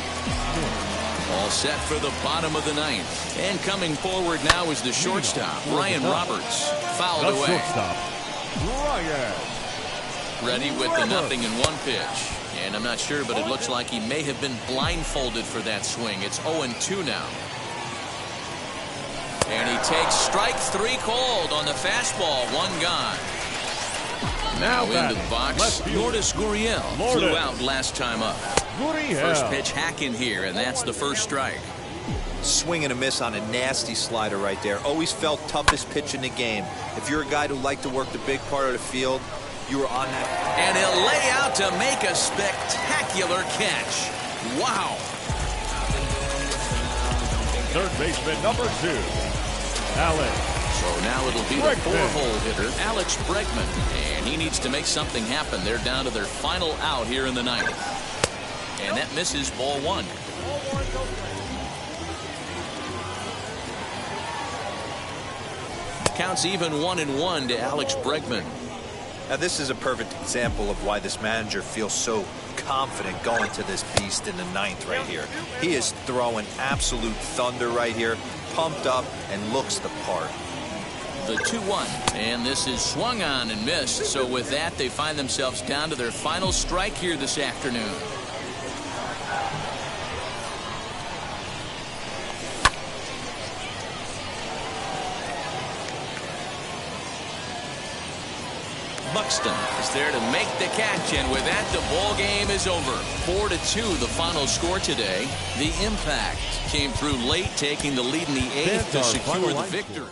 All set for the bottom of the 9th. And coming forward now is the shortstop, Ryan Roberts. Fouled away. Shortstop, Ryan. Ready with the 0-1 pitch. And I'm not sure, but it looks like he may have been blindfolded for that swing. It's 0-2 now. And he takes strike 3 called on the fastball. 1 gone. Now into the box, Lourdes Gurriel flew out last time up. First pitch hack in here, and that's the first strike. Swing and a miss on a nasty slider right there. Always felt toughest pitch in the game. If you're a guy who liked to work the big part of the field, you were on that. And he'll lay out to make a spectacular catch. Wow. Third baseman number 2, Alex. So now it'll be the 4-hole hitter, Alex Bregman. And he needs to make something happen. They're down to their final out here in the 9th. And that misses ball 1. Counts even 1-1 to Alex Bregman. Now this is a perfect example of why this manager feels so confident going to this beast in the 9th right here. He is throwing absolute thunder right here, pumped up and looks the part. The 2-1, and this is swung on and missed. So with that, they find themselves down to their final strike here this afternoon. Buxton is there to make the catch, and with that, the ball game is over. 4-2, the final score today. The Impact came through late, taking the lead in the 8th to secure the victory.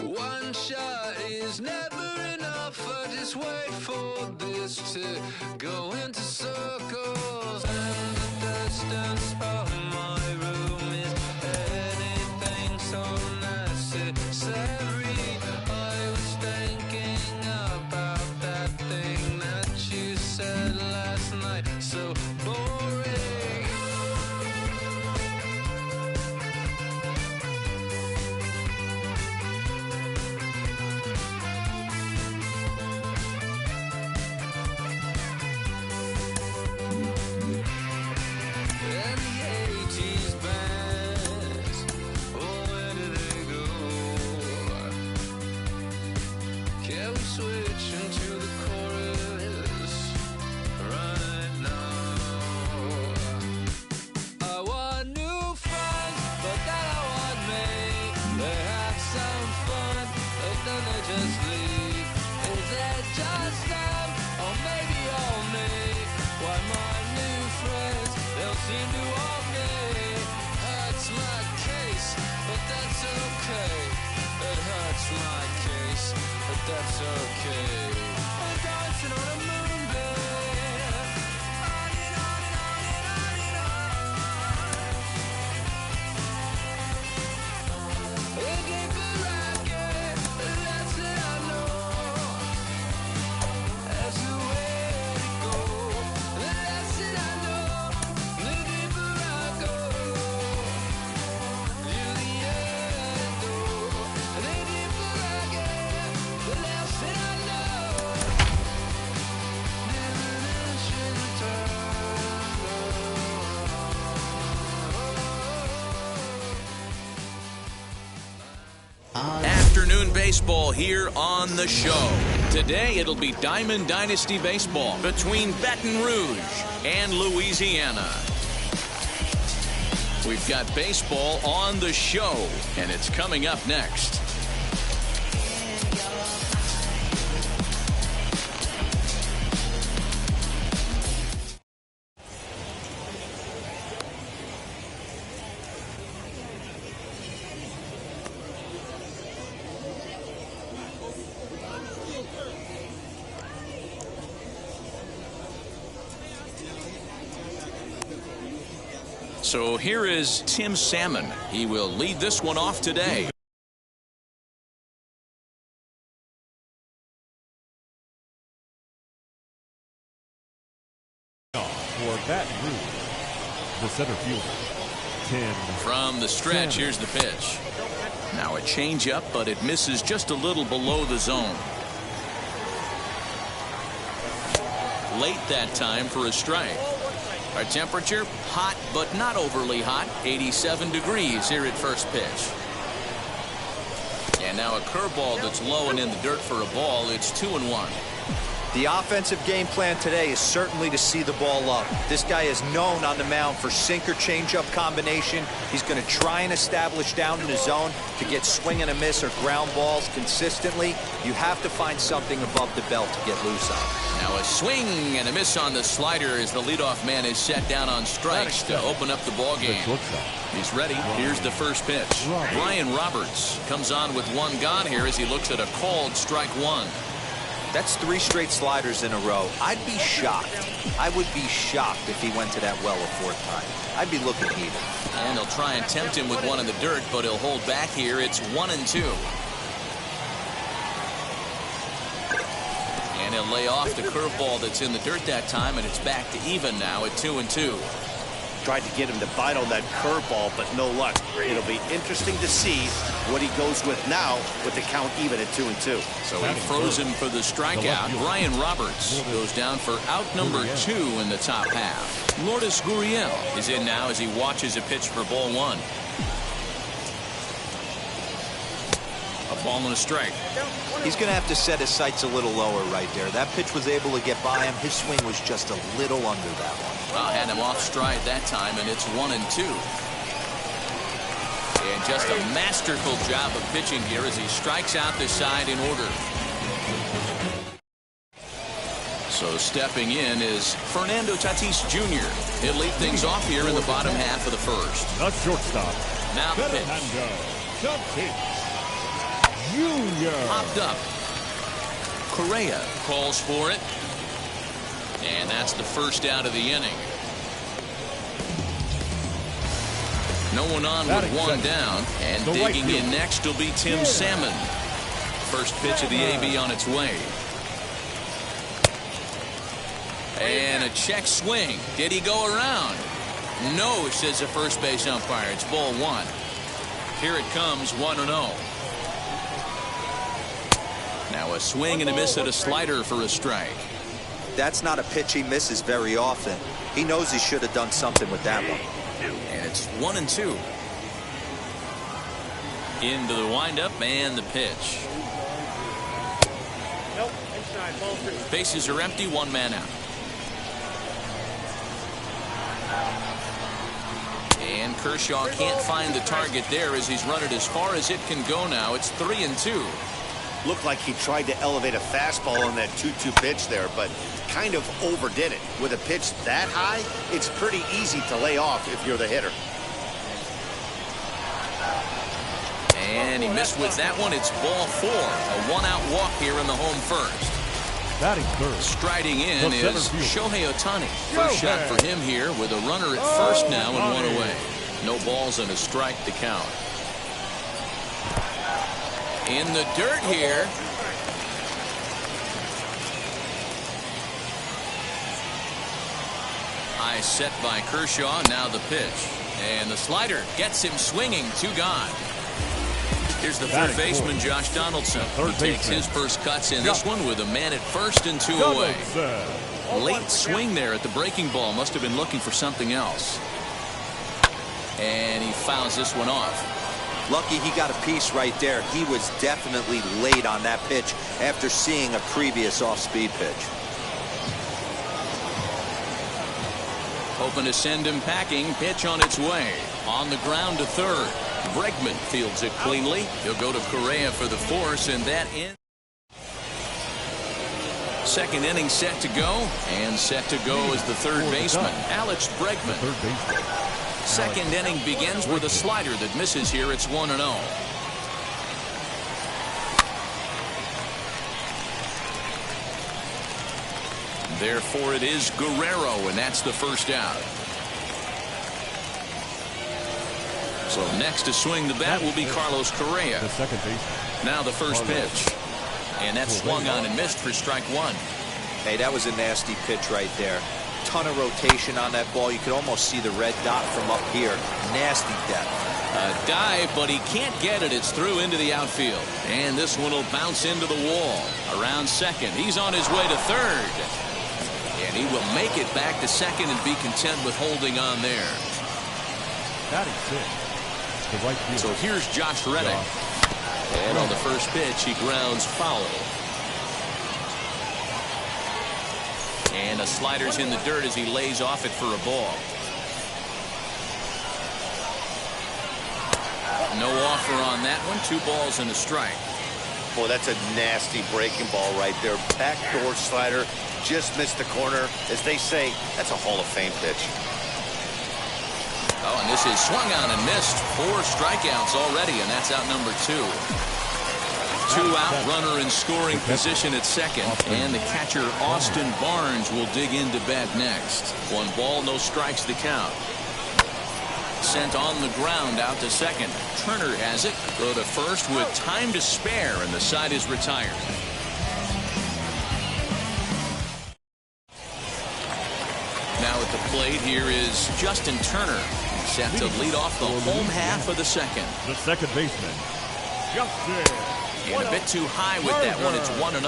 One shot is never enough. I just wait for this. just to go into circles, and the distance of my room is anything so necessary. I was thinking about that thing that you said last night, so boring. That's okay. I'm dancing on a moonbed. On and on and on and on and on. The deeper I get, the less that I know. That's the way it goes. The less that I know, the deeper I go. You're the antidote. The deeper I get, the less that I know. Diminishing return. Afternoon baseball here on the show. Today it'll be Diamond Dynasty baseball between Baton Rouge and Louisiana. We've got baseball on the show, and it's coming up next. So here is Tim Salmon. He will lead this one off today. For Baton Rouge, the center fielder, Tim. From the stretch, here's the pitch. Now a changeup, but it misses just a little below the zone. Late that time for a strike. Our temperature, hot but not overly hot, 87 degrees here at first pitch. And now a curveball that's low and in the dirt for a ball. It's 2-1. The offensive game plan today is certainly to see the ball up. This guy is known on the mound for sinker changeup combination. He's going to try and establish down in the zone to get swing and a miss or ground balls consistently. You have to find something above the belt to get loose on. Now a swing and a miss on the slider as the leadoff man is set down on strikes to open up the ball game. He's ready. Here's the first pitch. Brian Roberts comes on with one gone here as he looks at a called strike one. That's 3 straight sliders in a row. I'd be shocked. I would be shocked if he went to that well a 4th time. I'd be looking heated. And they'll try and tempt him with one in the dirt, but he'll hold back here. It's 1-2. And he'll lay off the curveball that's in the dirt that time, and it's back to even now at 2-2. Tried to get him to bite on that curveball, but no luck. It'll be interesting to see what he goes with now with the count even at 2-2. So he froze him for the strikeout. Brian Roberts goes down for out number 2 in the top half. Lourdes Gurriel is in now as he watches a pitch for ball 1. A ball and a strike. He's going to have to set his sights a little lower right there. That pitch was able to get by him. His swing was just a little under that one. Well, had him off stride that time, and it's 1-2. And just a masterful job of pitching here as he strikes out the side in order. So stepping in is Fernando Tatis Jr. He'll lead things off here in the bottom half of the first. The shortstop. Now the pitch. Fernando Tatis Jr. Popped up. Correa calls for it. And that's the first out of the inning. No one on with one down. And digging in next will be Tim Salmon. First pitch of the AB on its way. And a check swing. Did he go around? No, says the first base umpire. It's ball one. Here it comes, 1-0. Now a swing and a miss at a slider for a strike. That's not a pitch he misses very often. He knows he should have done something with that one. And it's 1-2. Into the windup and the pitch. Nope, inside, ball three. Bases are empty, one man out. And Kershaw can't find the target there as he's run it as far as it can go now. It's 3-2. Looked like he tried to elevate a fastball on that 2-2 pitch there, but kind of overdid it. With a pitch that high, it's pretty easy to lay off if you're the hitter. And he missed with that one. It's ball four. A one-out walk here in the home first. Batting third. Striding in The is center fielder. Shohei Ohtani. First shot for him here with a runner at first now and one away. No balls and a strike to count. In the dirt here. High set by Kershaw. Now the pitch. And the slider gets him swinging. Two gone. Here's the third baseman, Josh Donaldson. He takes his first cuts in this one with a man at first and two away. Late swing there at the breaking ball. Must have been looking for something else. And he fouls this one off. Lucky he got a piece right there. He was definitely late on that pitch after seeing a previous off-speed pitch. Hoping to send him packing. Pitch on its way. On the ground to third. Bregman fields it cleanly. He'll go to Correa for the force, and that ends. Second inning set to go, and set to go is the third baseman, Alex Bregman. Third baseman. Second inning begins with a slider that misses here. It's 1-0. Therefore, it is Guerrero, and that's the first out. So next to swing the bat will be Carlos Correa. The second baseman. Now the first pitch. And that's swung on and missed for strike one. Hey, that was a nasty pitch right there. Ton of rotation on that ball. You could almost see the red dot from up here. Nasty depth. A dive, but he can't get it. It's through into the outfield. And this one will bounce into the wall. Around second. He's on his way to third. And he will make it back to second and be content with holding on there. Batting six. The right fielder. So here's Josh Reddick. And on the first pitch, he grounds foul. And a slider's in the dirt as he lays off it for a ball. No offer on that one. 2 balls and a strike. Boy, that's a nasty breaking ball right there. Backdoor slider. Just missed the corner. As they say, that's a Hall of Fame pitch. Oh, and this is swung on and missed. 4 strikeouts already, and that's out number 2. 2 out, runner in scoring position at second. And the catcher, Austin Barnes, will dig into bat next. 1 ball, no strikes to count. Sent on the ground out to second. Turner has it. Throw to first with time to spare, and the side is retired. Now at the plate here is Justin Turner. Set to lead off the home half of the second. The second baseman. Justin. And a bit too high with that one. It's 1-0.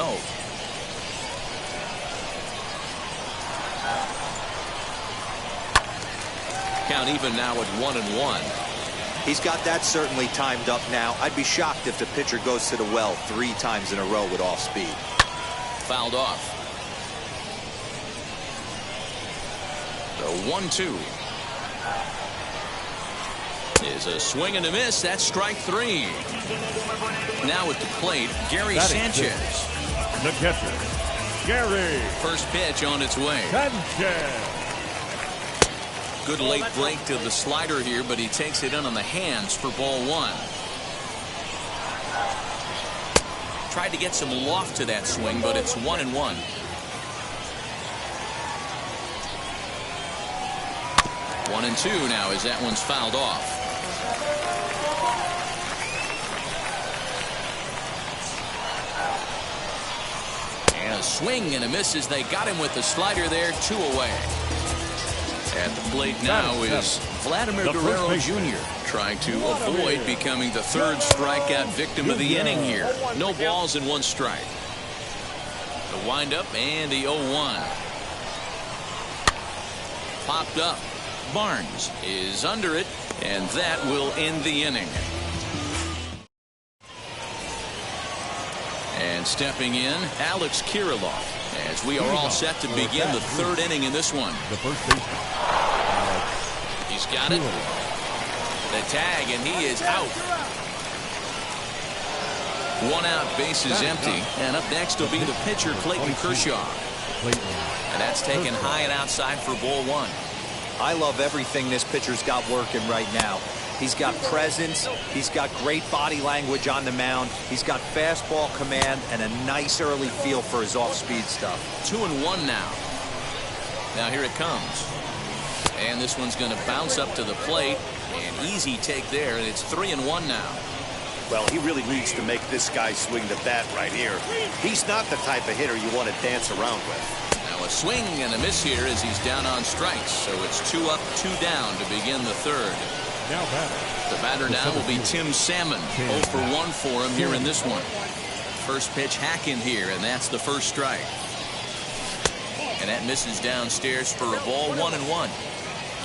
Count even now at 1-1. He's got that certainly timed up now. I'd be shocked if the pitcher goes to the well 3 times in a row with off speed. Fouled off. So 1-2. Is a swing and a miss. That's strike 3. Now at the plate, Gary Sanchez. The catcher, Gary First pitch on its way. Sanchez. Good late break to the slider here, but he takes it in on the hands for ball 1. Tried to get some loft to that swing, but it's 1-1. 1-2 now as that one's fouled off. And a swing and a miss as they got him with the slider there. 2 away. At the plate now is Vladimir Guerrero Jr. trying to avoid becoming the 3rd strikeout victim of the inning here. No balls and 1 strike. The windup and the 0-1. Popped up. Barnes is under it, and that will end the inning. And stepping in, Alex Kirilloff, as we are all set to begin the 3rd inning in this one. The first baseman. He's got it. The tag, and he is out. 1 out, bases empty. And up next will be the pitcher, Clayton Kershaw. And that's taken high and outside for ball 1. I love everything this pitcher's got working right now. He's got presence. He's got great body language on the mound. He's got fastball command and a nice early feel for his off-speed stuff. 2-1 now. Now here it comes. And this one's going to bounce up to the plate. An easy take there, and it's 3-1 now. Well, he really needs to make this guy swing the bat right here. He's not the type of hitter you want to dance around with. Now a swing and a miss here as he's down on strikes. So it's 2 up, 2 down to begin the 3rd. Now batter. The batter now will be Tim Salmon. 0 for 1 for him here in this one. First pitch hack in here, and that's the 1st strike. And that misses downstairs for a ball. 1-1.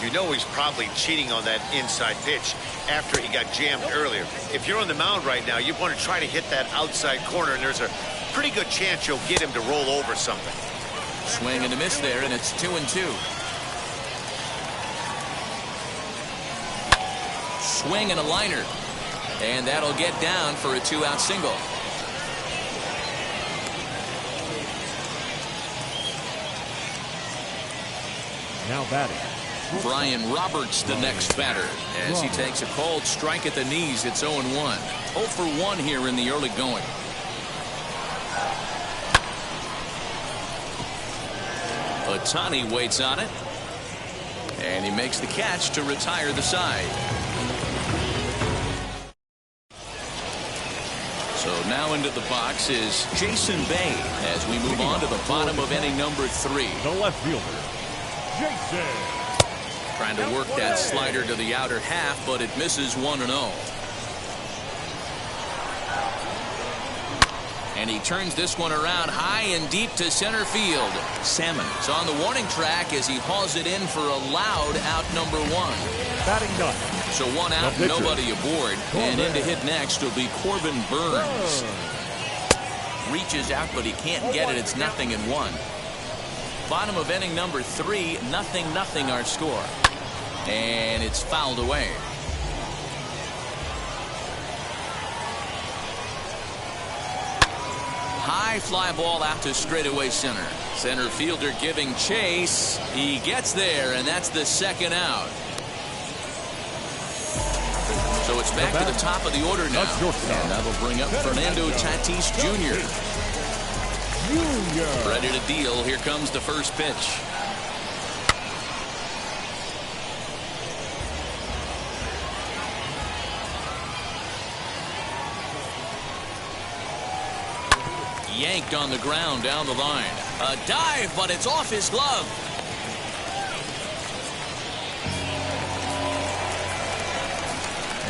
You know he's probably cheating on that inside pitch after he got jammed earlier. If you're on the mound right now, you want to try to hit that outside corner, and there's a pretty good chance you'll get him to roll over something. Swing and a miss there, and it's 2-2. Swing and a liner. And that'll get down for a 2-out single. Now batting. Brian Roberts, the next batter, as he takes a called strike at the knees. It's 0-1. 0 for 1 here in the early going. Ohtani waits on it, and he makes the catch to retire the side. So now into the box is Jason Bay as we move on to the bottom of inning number 3. The left fielder, Jason. Trying to work that slider to the outer half, but it misses 1-0. And he turns this one around high and deep to center field. Salmon is on the warning track as he hauls it in for a loud out number 1. Batting done. So 1 out, nobody aboard. And in to hit next will be Corbin Burns. Reaches out, but he can't get it. It's 0-1. Bottom of inning number 3, 0-0 our score. And it's fouled away. High fly ball out to straightaway center. Center fielder giving chase. He gets there, and that's the 2nd out. So it's back to the top of the order now. And that'll bring up Fernando Tatis Jr. Ready to deal. Here comes the first pitch. Yanked on the ground down the line. A dive, but it's off his glove.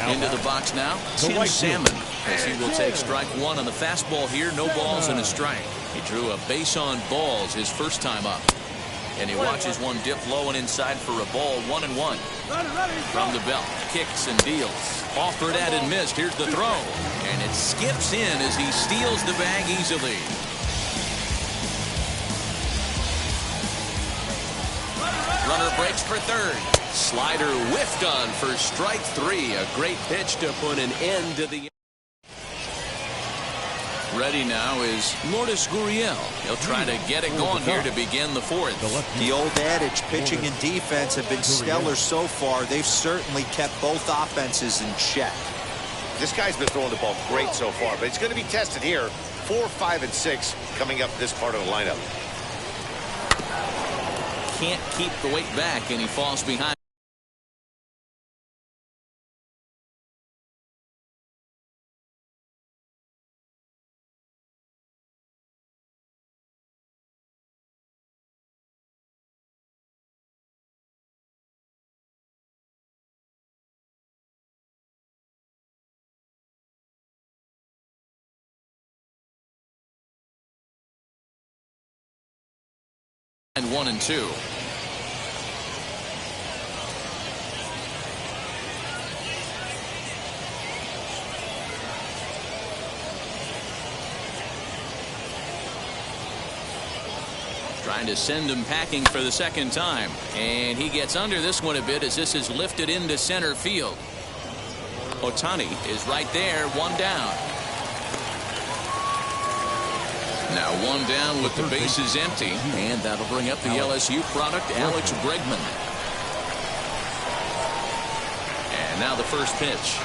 Into the box now, Tim Salmon, as he will take strike 1 on the fastball here. No balls and a strike. He drew a base on balls his first time up. And he watches one dip low and inside for a ball. 1-1. From the belt, kicks and deals. Offered at and missed. Here's the throw. And it skips in as he steals the bag easily. Runner breaks for 3rd. Slider whiffed on for strike 3. A great pitch to put an end to the. Ready now is Lourdes Gurriel. He'll try to get it going here to begin the 4th. The old adage, pitching and defense have been stellar so far. They've certainly kept both offenses in check. This guy's been throwing the ball great so far, but it's going to be tested here. 4, 5, and 6 coming up this part of the lineup. Can't keep the weight back, and he falls behind. 1-2. Trying to send him packing for the second time. And he gets under this one a bit as this is lifted into center field. Ohtani is right there, one down. Now one down with the bases empty. And that'll bring up the LSU product, Alex Bregman. And now the first pitch.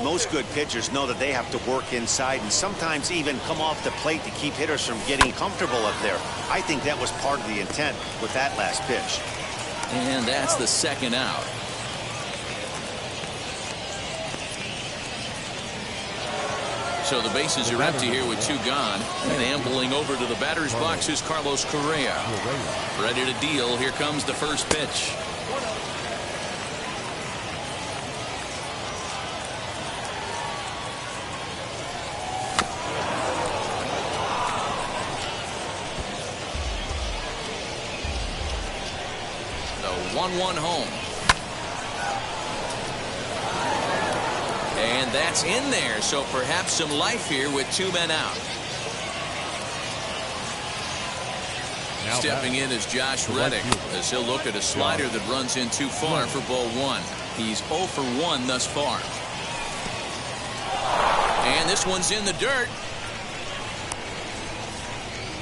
Most good pitchers know that they have to work inside and sometimes even come off the plate to keep hitters from getting comfortable up there. I think that was part of the intent with that last pitch. And that's the second out. So the bases are empty here with two gone. And ambling over to the batter's box is Carlos Correa. Ready to deal. Here comes the first pitch. The 1-1 home. And that's in there, so perhaps some life here with two men out. Now Stepping in is Josh Reddick as he'll look at a slider that runs in too far for ball one. He's 0 for 1 thus far. And this one's in the dirt.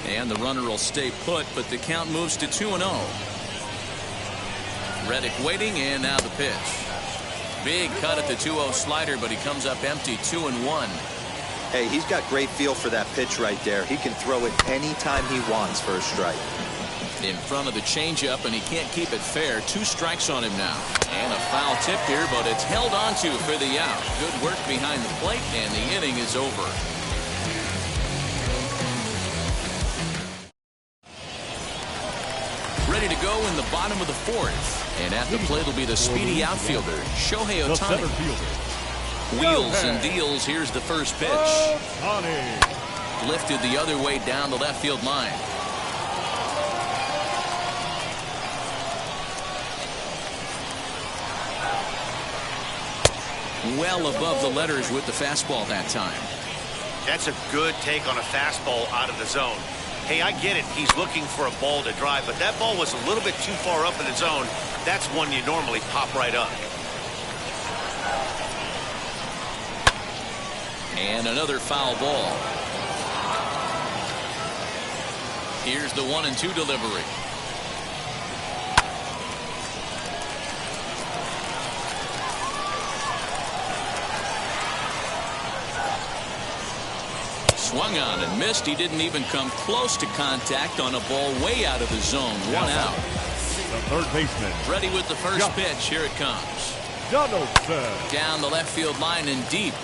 And the runner will stay put, but the count moves to 2-0. Reddick waiting, and now the pitch. Big cut at the 2-0 slider, but he comes up empty, 2-1. Hey, he's got great feel for that pitch right there. He can throw it anytime he wants for a strike. In front of the changeup, and he can't keep it fair. 2 strikes on him now. And a foul tip here, but it's held onto for the out. Good work behind the plate, and the inning is over. Ready to go in the bottom of the 4th. And at the plate will be the speedy outfielder, Shohei The center Ohtani. fielder. Wheels and deals. Here's the first pitch. Ohtani. Lifted the other way down the left field line. Well above the letters with the fastball that time. That's a good take on a fastball out of the zone. Hey, I get it. He's looking for a ball to drive, but that ball was a little bit too far up in the zone. That's one you normally pop right up. And another foul ball. Here's the 1-2 delivery. Swung on and missed. He didn't even come close to contact on a ball way out of the zone. 1 out. The third baseman. Ready with the first pitch. Here it comes. Donaldson. Down the left field line and deep.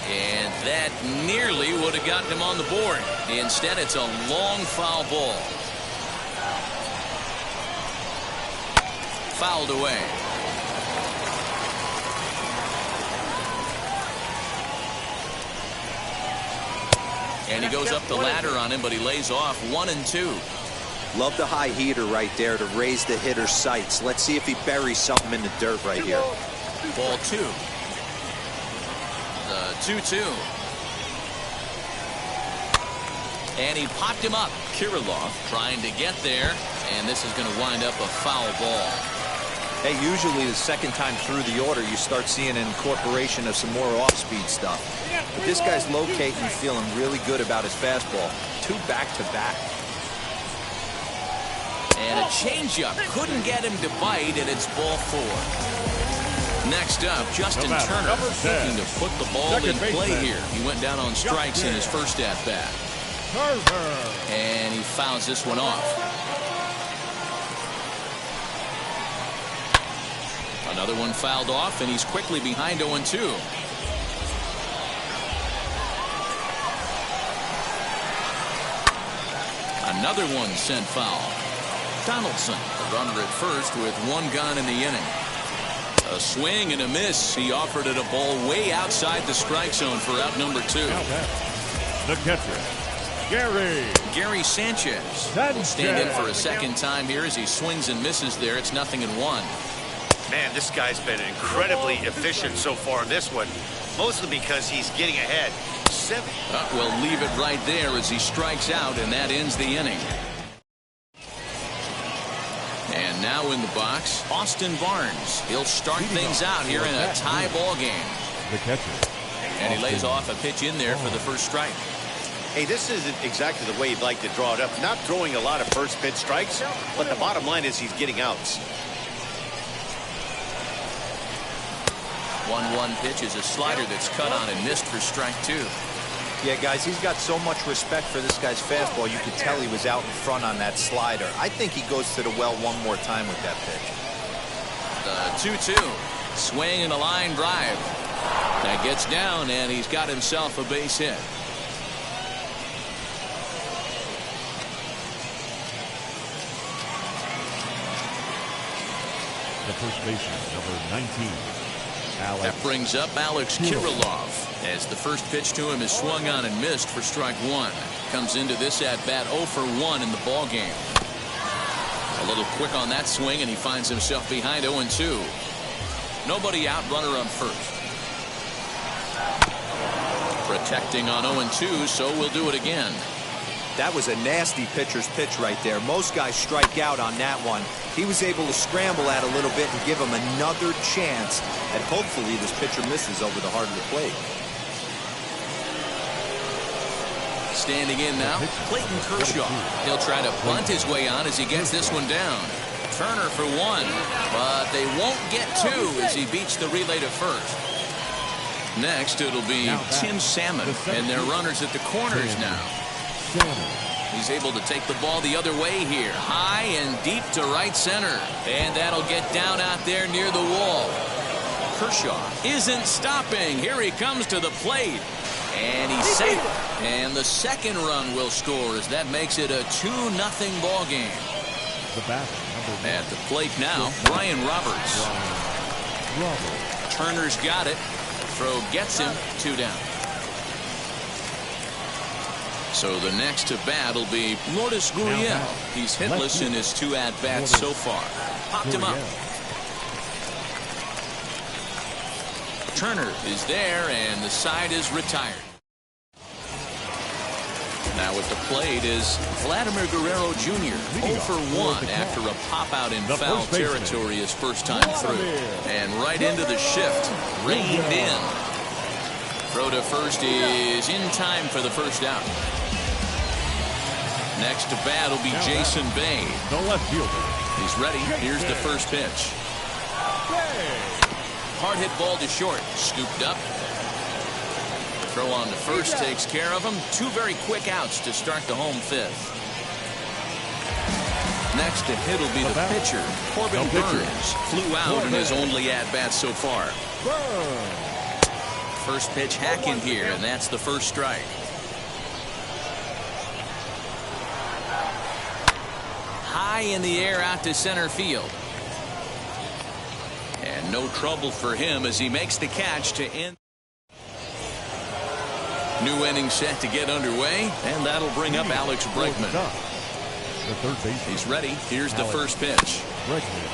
And that nearly would have gotten him on the board. Instead, it's a long foul ball. Fouled away. And he goes up the ladder on him, but he lays off. 1-2. Love the high heater right there to raise the hitter's sights. Let's see if he buries something in the dirt right here. Ball 2. The 2-2. And he popped him up. Kirilloff trying to get there, and this is going to wind up a foul ball. Hey, usually the second time through the order, you start seeing an incorporation of some more off-speed stuff. But this guy's locating and feeling really good about his fastball. 2 back-to-back. And a changeup couldn't get him to bite, and it's ball 4. Next up, Justin Turner looking to put the ball in play here. He went down on strikes in his first at-bat. And he fouls this one off. Another one fouled off, and he's quickly behind 0-2. Another one sent foul. Donaldson, the runner at first with one gone in the inning. A swing and a miss. He offered it a ball way outside the strike zone for out number 2. Now that's the catcher, Gary Sanchez will stand in for a second time here as he swings and misses there. It's 0-1. Man, this guy's been incredibly efficient so far in this one, mostly because he's getting ahead. We'll leave it right there as he strikes out, and that ends the inning. And now in the box, Austin Barnes. He'll start things out here in a tie ball game. the catcher. And he lays off a pitch in there for the first strike. Hey, this isn't exactly the way he'd like to draw it up. Not throwing a lot of first pitch strikes, but the bottom line is he's getting outs. 1-1 pitch is a slider that's cut on and missed for strike 2. Yeah, guys, he's got so much respect for this guy's fastball. You could tell he was out in front on that slider. I think he goes to the well one more time with that pitch. The 2-2. Swing and a line drive. That gets down, and he's got himself a base hit. The first baseman, number 19. Alex. That brings up Alex Kirilloff as the first pitch to him is swung on and missed for strike 1. Comes into this at bat 0 for 1 in the ball game. A little quick on that swing, and he finds himself behind 0-2. Nobody out, runner on first. Protecting on 0-2, so we'll do it again. That was a nasty pitcher's pitch right there. Most guys strike out on that one. He was able to scramble at a little bit and give him another chance, and hopefully this pitcher misses over the heart of the plate. Standing in now, Clayton Kershaw. He'll try to bunt his way on as he gets this one down. Turner for 1, but they won't get 2 as he beats the relay to first. Next, it'll be Tim Salmon, and their runners at the corners now. He's able to take the ball the other way here. High and deep to right center. And that'll get down out there near the wall. Kershaw isn't stopping. Here he comes to the plate. And he's safe. And the second run will score as that makes it a 2-0 ball game. The batter, number 1. At the plate now, Brian Roberts. Turner's got it. Throw gets him 2 down. So the next to bat will be Lourdes Gurriel. He's hitless in his 2 at-bats so far. Popped him up. Turner is there, and the side is retired. Now at the plate is Vladimir Guerrero Jr. 0 for 1 after a pop-out in foul territory his first time through. And right into the shift. Reined in. Throw to first is in time for the first out. Next to bat will be Jason Bay. The left fielder. He's ready. Here's the first pitch. Hard hit ball to short. Scooped up. Throw on to first takes care of him. 2 very quick outs to start the home 5th. Next to hit will be the pitcher. Corbin Burns flew out in his only at-bat so far. First pitch hack in here, and that's the first strike. High in the air out to center field. And no trouble for him as he makes the catch to end. New inning set to get underway, and that'll bring up Alex Bregman. The third baseman. He's ready. Here's the first pitch. Bregman.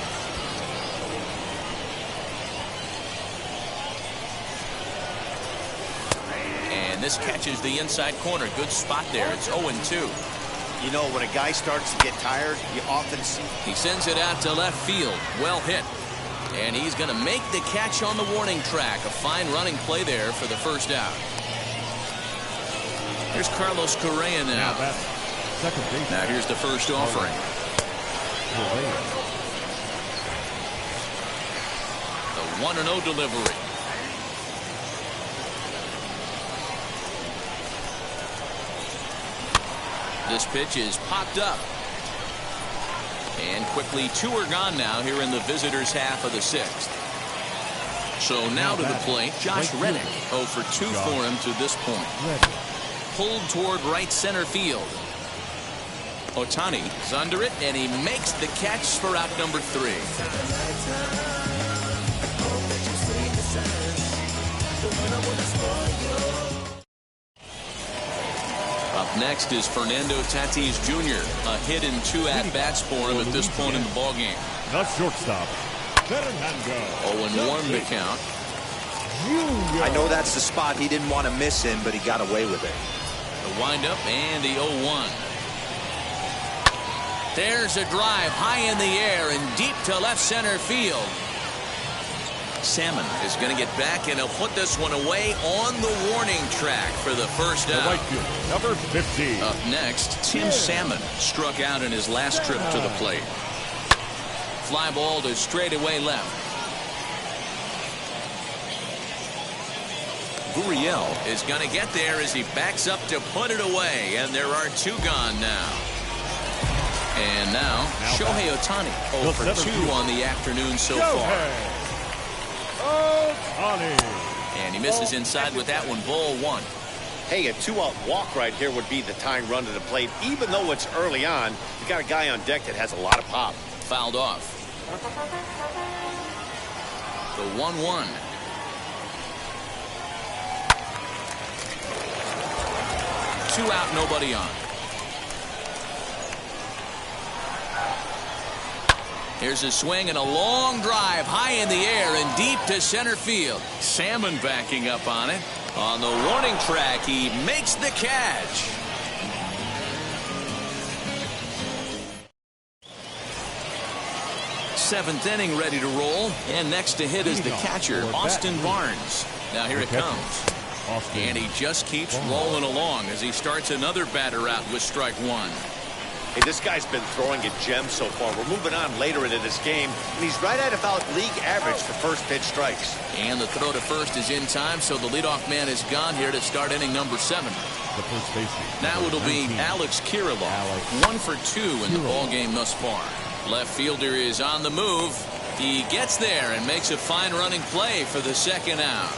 And this catches the inside corner. Good spot there. It's 0-2. You know, when a guy starts to get tired, you often see. He sends it out to left field. Well hit. And he's going to make the catch on the warning track. A fine running play there for the first out. Here's Carlos Correa now. Second base. Now here's the first offering. The 1-0 delivery. This pitch is popped up. And quickly 2 are gone now here in the visitors' half of the 6th. So now to the plate, Josh Reddick. 0 for 2 for him to this point. Pulled toward right center field. Ohtani is under it, and he makes the catch for out number 3. Up next is Fernando Tatis Jr. A hit in 2 at-bats for him at this point in the ballgame. The shortstop, Fernando. 0-1 the count. I know that's the spot he didn't want to miss in, but he got away with it. The windup and the 0-1. There's a drive high in the air and deep to left center field. Salmon is going to get back, and he'll put this one away on the warning track for the first The out. right field, number 15. Up next, Tim Salmon struck out in his last trip to the plate. Fly ball to straightaway left. Gurriel is going to get there as he backs up to put it away, and there are 2 gone now. And now Shohei Ohtani 0 for 2 on the afternoon so far. Ohtani. And he misses inside with that one, ball 1. Hey, a 2-out walk right here would be the tying run to the plate. Even though it's early on, you got a guy on deck that has a lot of pop. Fouled off. The 1-1. Two out, nobody on. Here's a swing and a long drive high in the air and deep to center field. Salmon backing up on it. On the warning track, he makes the catch. Seventh inning ready to roll. And next to hit is the catcher, Austin Barnes. Now here it comes. And he just keeps rolling along as he starts another batter out with strike 1. Hey, this guy's been throwing a gem so far. We're moving on later into this game, and he's right at about league average for first pitch strikes. And the throw to first is in time, so the leadoff man is gone here to start inning number 7. The first baseman. Now it'll be Alex Kirilloff, 1 for 2 in the ball game thus far. Left fielder is on the move. He gets there and makes a fine running play for the second out.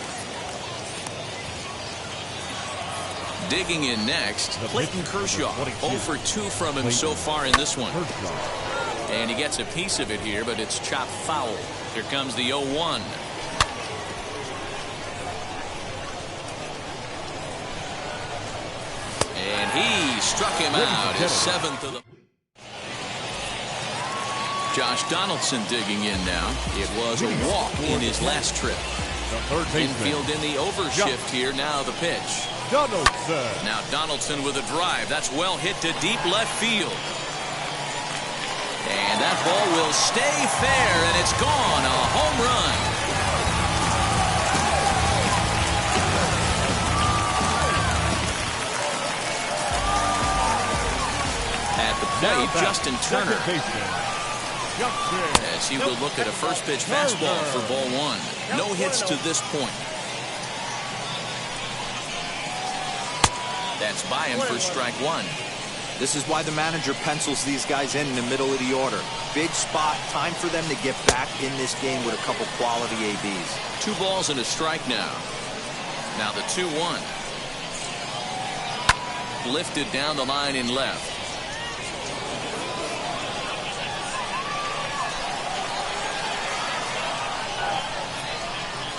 Digging in next, Clayton Kershaw. 0 for 2 from him so far in this one. And he gets a piece of it here, but it's chopped foul. Here comes the 0-1. And he struck him out, his 7th of the... Josh Donaldson digging in now. It was a walk in his last trip. Infield in the overshift here. Now the pitch. Donaldson. Now Donaldson with a drive. That's well hit to deep left field. And that ball will stay fair, and it's gone. A home run. At the plate, Justin Turner. As he will look at a first pitch fastball for ball 1. No hits to this point. That's by him for strike 1. This is why the manager pencils these guys in the middle of the order. Big spot, time for them to get back in this game with a couple quality ABs. 2 balls and a strike now. Now the 2-1. Lifted down the line in left.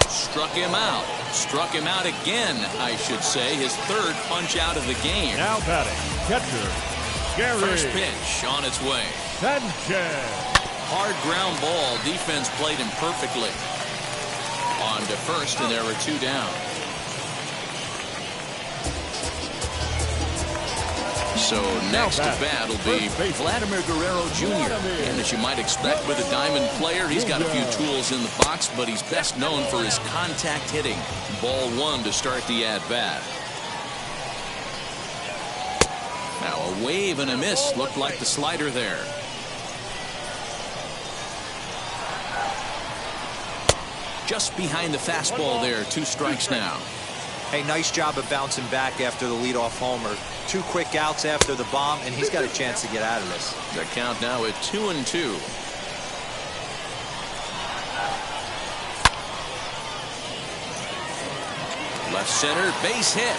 Struck him out. Struck him out again, I should say. His 3rd punch out of the game. Now batting, catcher, Gary First pitch on its way. Sanchez. Hard ground ball. Defense played him perfectly. On to first, and there were 2 down. So next to bat will be Vladimir Guerrero Jr. And as you might expect with a diamond player, he's got a few tools in the box, but he's best known for his contact hitting. Ball 1 to start the at-bat. Now a wave and a miss. Looked like the slider there. Just behind the fastball there. 2 strikes now. Hey, nice job of bouncing back after the leadoff homer. 2 quick outs after the bomb, and he's got a chance to get out of this. The count now at 2-2. Left center, base hit.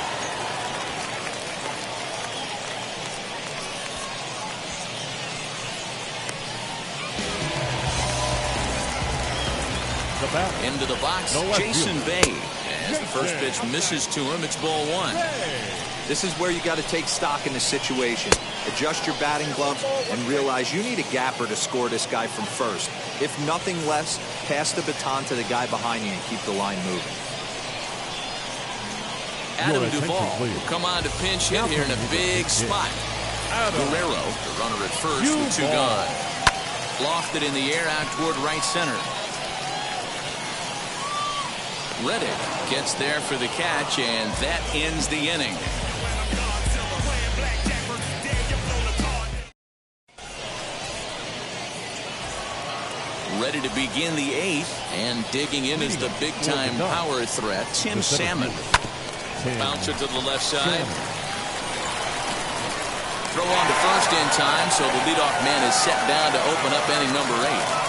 The batter. Into the box, The left Jason fielder. Bay. As the first pitch misses to him, it's ball one. This is where you got to take stock in the situation. Adjust your batting gloves and realize you need a gapper to score this guy from first. If nothing less, pass the baton to the guy behind you and keep the line moving. Adam attention, Duvall please. will come on to pinch hit here in a big spot. Guerrero, the runner at first with two gone. Lofted in the air out toward right center. Reddick gets there for the catch, and that ends the inning. Ready to begin the eighth, and digging in is the big-time power threat, Tim Salmon. Bounce it to the left side. Throw on to first in time, so the leadoff man is set down to open up inning number 8.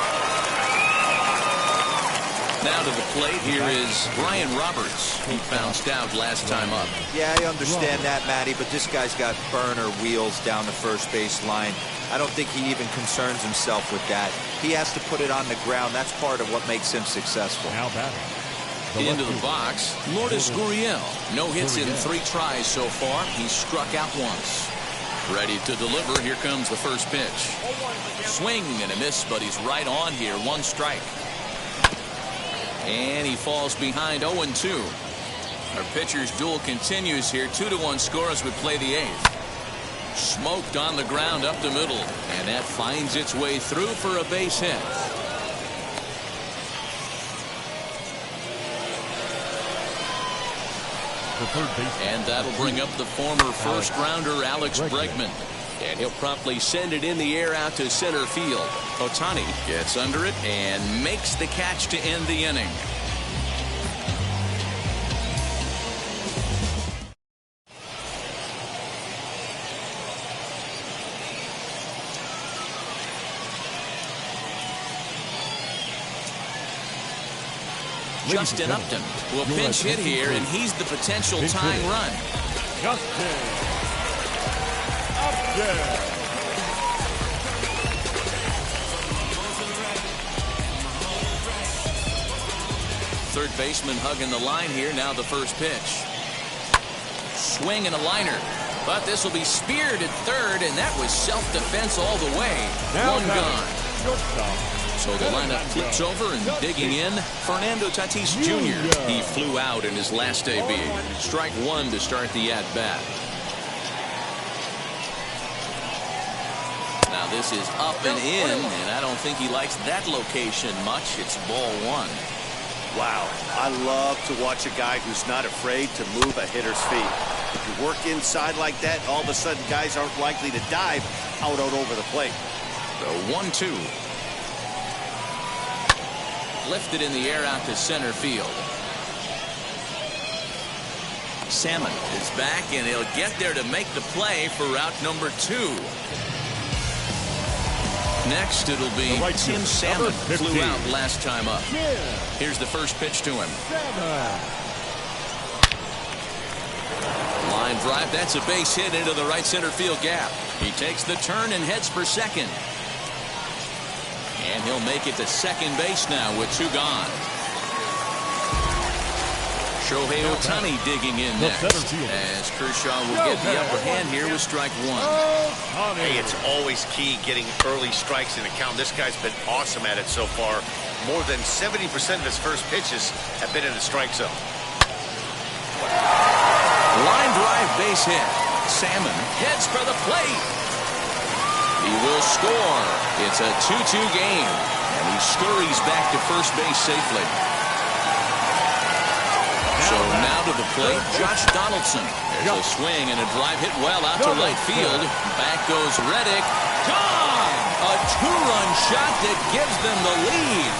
Now to the plate, here is Brian Roberts. He bounced out last time up. Yeah, I understand that, Matty, but this guy's got burner wheels down the first base line. I don't think he even concerns himself with that. He has to put it on the ground. That's part of what makes him successful. Now batting. Into the box, Lourdes Gurriel. No hits in 3 tries so far. He's struck out once. Ready to deliver. Here comes the first pitch. Swing and a miss, but he's right on here. 1 strike. And he falls behind 0-2. Our pitcher's duel continues here. 2-1 score as we play the 8th. Smoked on the ground up the middle, and that finds its way through for a base hit. The third baseman. And that'll bring up the former first-rounder Alex Bregman. And he'll promptly send it in the air out to center field. Ohtani gets under it and makes the catch to end the inning. Justin Upton will pinch hit here, and he's the potential tying run. Justin Upton. Third baseman hugging the line here. Now the first pitch. Swing and a liner. But this will be speared at third, and that was self-defense all the way. Now 1 gone. Shortstop. So the lineup flips over, and digging in, Fernando Tatis Jr. He flew out in his last AB. Strike 1 to start the at-bat. Now this is up and in, and I don't think he likes that location much. It's ball 1. Wow, I love to watch a guy who's not afraid to move a hitter's feet. If you work inside like that, all of a sudden guys aren't likely to dive out over the plate. The 1-2. Lifted in the air out to center field. Salmon is back, and he'll get there to make the play for route number 2. Next, it'll be Tim Salmon. Flew out last time up. Here's the first pitch to him. Line drive. That's a base hit into the right center field gap. He takes the turn and heads for second. And he'll make it to second base now with 2 gone. Shohei Ohtani digging in next, as Kershaw will get the upper hand here with strike 1. Hey, it's always key getting early strikes in the count. This guy's been awesome at it so far. More than 70% of his first pitches have been in the strike zone. Line drive base hit. Salmon heads for the plate. He will score. It's a 2-2 game, and he scurries back to first base safely. So now to the plate, Josh Donaldson. There's a swing and a drive hit well out to right field. Back goes Reddick. Gone! A 2-run shot that gives them the lead.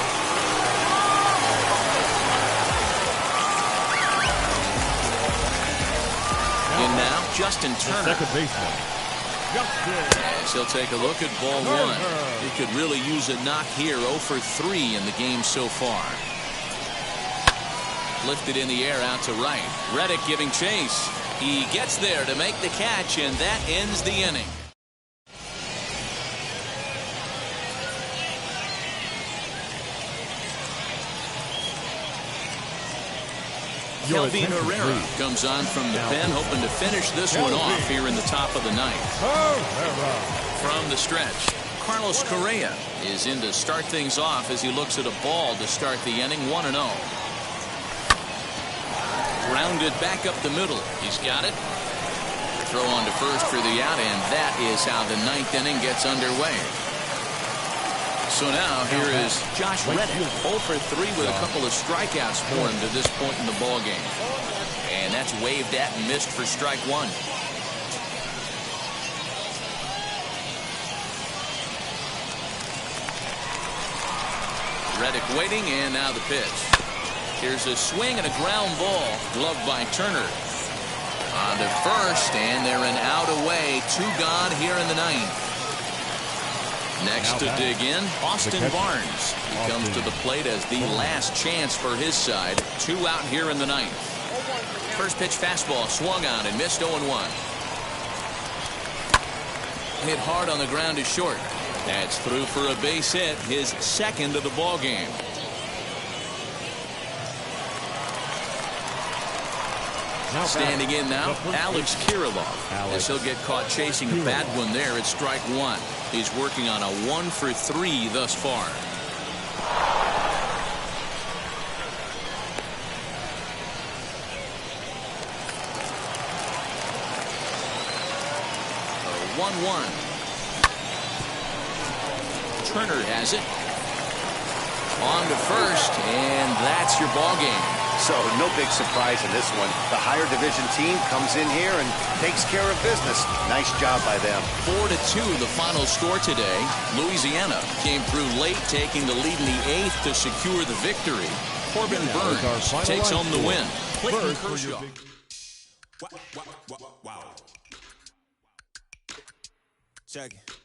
And now Justin Turner. Second baseman. As he'll take a look at ball 1. He could really use a knock here. 0 for 3 in the game so far. Lifted in the air out to right. Reddick giving chase. He gets there to make the catch, and that ends the inning. Your Kelvin attention, Herrera please. comes on from the Now, pen, hoping to finish this one off here in the top of the ninth. Herrera. From the stretch, Carlos Correa is in to start things off as he looks at a ball to start the inning, 1-0. Grounded back up the middle. He's got it. Throw on to first for the out, and that is how the ninth inning gets underway. So now here is Josh Reddick, 0 for 3 with a couple of strikeouts for him to this point in the ball game. And that's waved at and missed for strike one. Reddick waiting, and now the pitch. Here's a swing and a ground ball, gloved by Turner. On to first, and they're an out away. 2 gone here in the ninth. Next to dig in, Austin Barnes. He comes to the plate as the last chance for his side. 2 out here in the ninth. First pitch fastball swung on and missed 0-1. Hit hard on the ground is short. That's through for a base hit, his second of the ball game. Standing in now, Alex Kirilloff. As he'll get caught chasing a bad one there at strike one. He's working on a 1 for 3 thus far. A 1-1. Turner has it. On to first, and that's your ball game. So no big surprise in this one. The higher division team comes in here and takes care of business. Nice job by them. 4-2 the final score today. Louisiana came through late, taking the lead in the 8th to secure the victory. Corbin Burns takes home the win. Clayton Kershaw. Wow. Check it.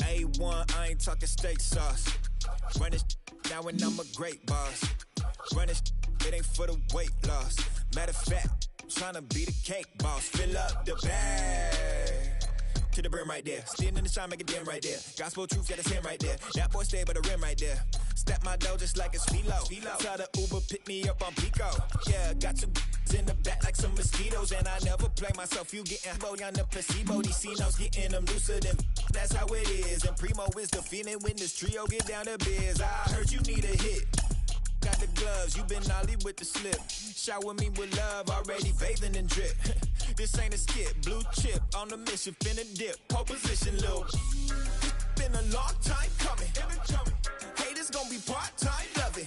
A1, I ain't talking steak sauce. Run this now and I'm a great boss. Run this, it ain't for the weight loss. Matter of fact, tryna be the cake boss. Fill up the bag to the brim right there. Standing in the shine, make it dim right there. Gospel truth, got his hand right there. That boy stay by the rim right there. Step my dough just like it's philo. Tell the Uber, pick me up on Pico. Yeah, got some in the back like some mosquitoes. And I never play myself. You getting boy on the placebo. These C-notes getting them looser than that's how it is. And Primo is the feeling when this trio get down to biz. I heard you need a hit. Got the gloves, you been ollie with the slip. Shower me with love, already bathing in drip. This ain't a skip, blue chip on the mission, finna dip. Pole position, Lil. Been a long time coming. Haters gonna be part-time, love it.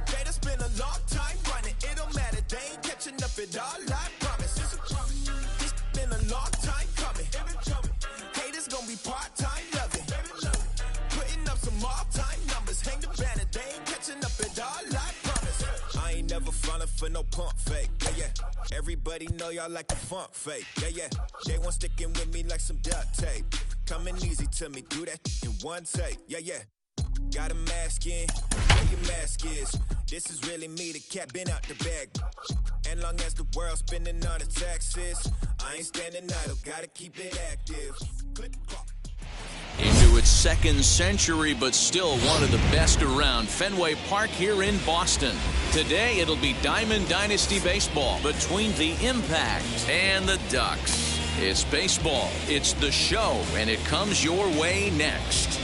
Haters been a long time running. It don't matter, they ain't catching up at all, I promise. It's been a long time coming. Haters gonna be part-time, love it. Putting up some all-time numbers, hang the banner, they ain't catching up at all, I promise. I ain't never falling for no pump fake, yeah. Everybody know y'all like the funk fake, yeah. They want sticking with me like some duct tape. Coming easy to me, do that in one take, yeah. Got a mask in, where your mask is. This is really me, the cat been out the bag. And long as the world's spending on the taxes, I ain't standing idle, gotta keep it active. Click clock. Into its second century, but still one of the best around. Fenway Park here in Boston. Today, it'll be Diamond Dynasty Baseball between the Impact and the Ducks. It's baseball, it's the show, and it comes your way next.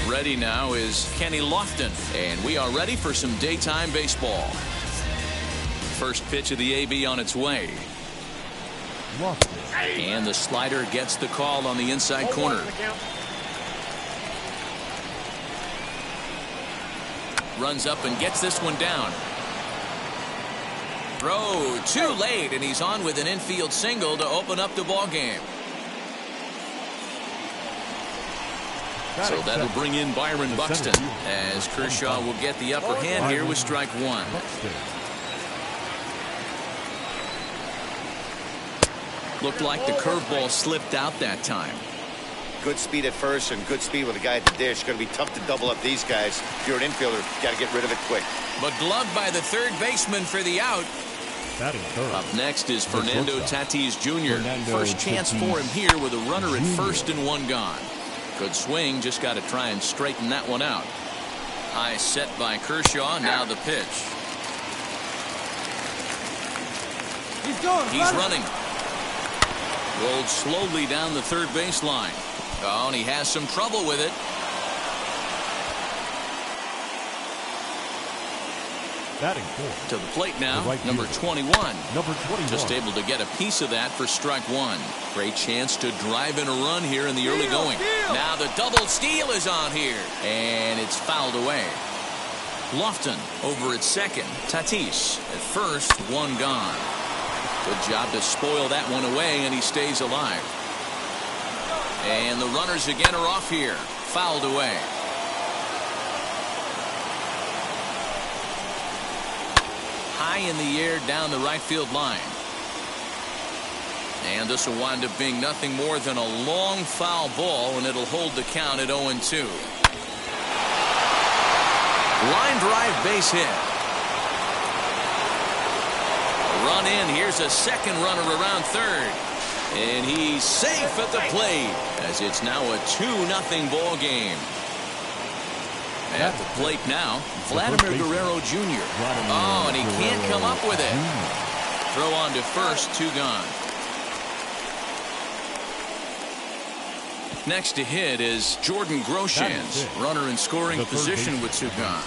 Ready now is Kenny Lofton, and we are ready for some daytime baseball. First pitch of the AB on its way. And the slider gets the call on the inside corner. Runs up and gets this one down. Throw too late, and he's on with an infield single to open up the ball game. So that'll bring in Byron Buxton as Kershaw will get the upper hand here with strike one. Looked like the curveball slipped out that time. Good speed at first and good speed with a guy at the dish. Going to be tough to double up these guys. If you're an infielder, got to get rid of it quick. But gloved by the third baseman for the out. Batting third. Up next is Fernando shortstop. Tatis Jr. Fernando First chance Tatis for him here with a runner at Jr. first and one gone. Good swing, just got to try and straighten that one out. High set by Kershaw, now the pitch. He's running. Rolled slowly down the third baseline. Oh, and he has some trouble with it. Batting fourth. To the plate now, The right number fielder. 21. Number 21. Just able to get a piece of that for strike one. Great chance to drive in a run here in the early going. Now the double steal is on here, and it's fouled away. Lofton over at second. Tatis at first, one gone. Good job to spoil that one away, and he stays alive. And the runners again are off here. Fouled away. High in the air down the right field line. And this will wind up being nothing more than a long foul ball, and it'll hold the count at 0-2. Line drive base hit. Run in. Here's a second runner around third. And he's safe at the plate as it's now a 2-0 ball game. At the plate now, Vladimir Guerrero Jr. Oh, and he can't come up with it. Throw on to first, 2 gone. Next to hit is Jordan Groshans, runner in scoring position with 2 gone.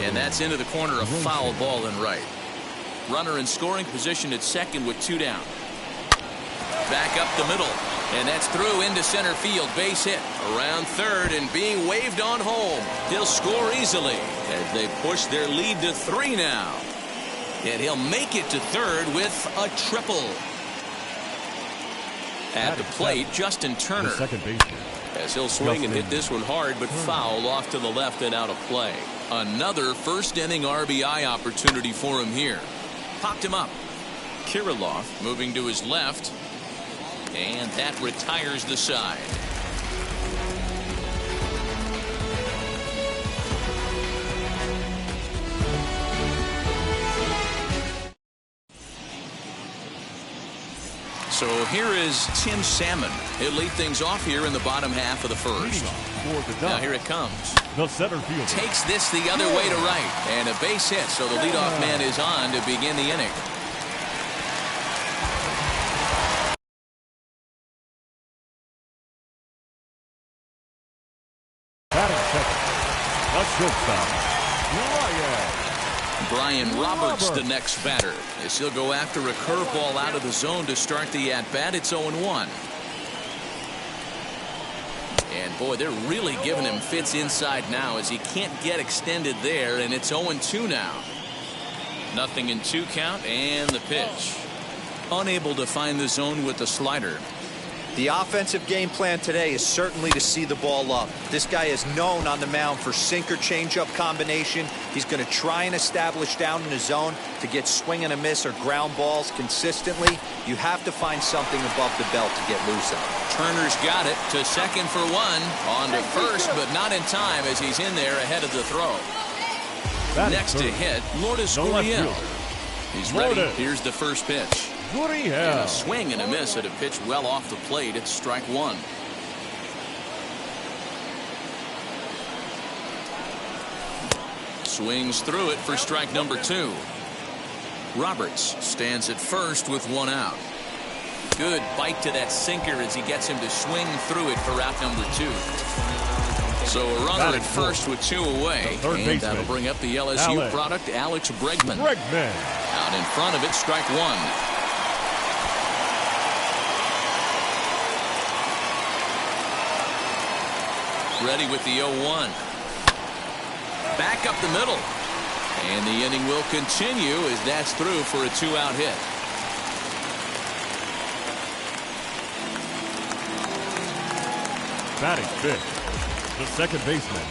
And that's into the corner, a foul ball and right. Runner in scoring position at second with 2 down. Back up the middle, and that's through into center field. Base hit around third and being waved on home. He'll score easily as they push their lead to 3 now. And he'll make it to third with a triple. At the plate, Justin Turner. Second baseman. As he'll swing and hit this one hard, but foul off to the left and out of play. Another first inning RBI opportunity for him here. Popped him up. Kirilloff moving to his left. And that retires the side. So here is Tim Salmon. He'll lead things off here in the bottom half of the first. Now here it comes. The center fielder. Takes this the other way to right. And a base hit, so the leadoff man is on to begin the inning. Brian Roberts, the next batter, as he'll go after a curveball out of the zone to start the at-bat. It's 0-1. And boy, they're really giving him fits inside now as he can't get extended there, and it's 0-2 now. 0-2 count, and the pitch. Unable to find the zone with the slider. The offensive game plan today is certainly to see the ball up. This guy is known on the mound for sinker changeup combination. He's going to try and establish down in the zone to get swing and a miss or ground balls consistently. You have to find something above the belt to get loose of. Turner's got it to second for 1. On to first, but not in time as he's in there ahead of the throw. Next to hit, Lourdes Gurriel. He's ready. Here's the first pitch. And a swing and a miss at a pitch well off the plate. It's strike 1. Swings through it for strike number 2. Roberts stands at first with 1 out. Good bite to that sinker as he gets him to swing through it for out number 2. So a runner at first with 2 away. And that'll bring up the LSU product, Alex Bregman. Out in front of it, strike 1. Ready with the 0-1. Back up the middle. And the inning will continue as that's through for a 2-out hit. Batting fifth, the second baseman.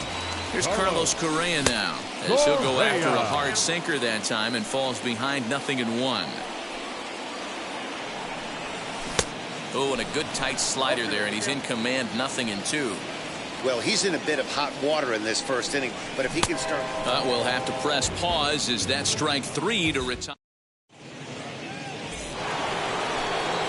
Here's Carlos Correa now, as he'll go after a hard sinker that time and falls behind 0-1. Oh, and a good tight slider there, and he's in command, 0-2. Well, he's in a bit of hot water in this first inning, but if he can start... We'll have to press pause as that strike 3 to retire.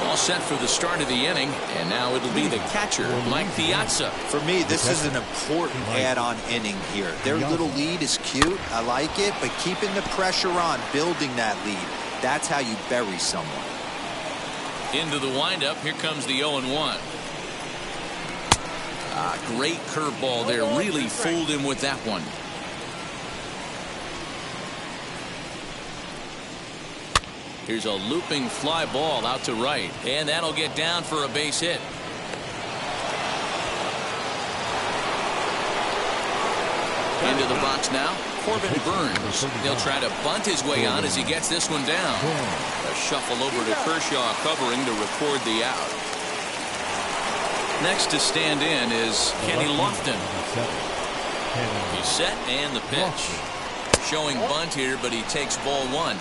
All set for the start of the inning, and now it'll be the catcher, Mike Piazza. For me, this is an important add-on inning here. Their little lead is cute. I like it, but keeping the pressure on, building that lead, that's how you bury someone. Into the windup. Here comes the 0-1. Great curveball there. Really fooled him with that one. Here's a looping fly ball out to right, and that'll get down for a base hit. Into the box now, Corbin Burns. He'll try to bunt his way on as he gets this one down. A shuffle over to Kershaw covering to record the out. Next to stand in is Kenny Lofton. He's set, and the pitch. Showing bunt here, but he takes ball 1.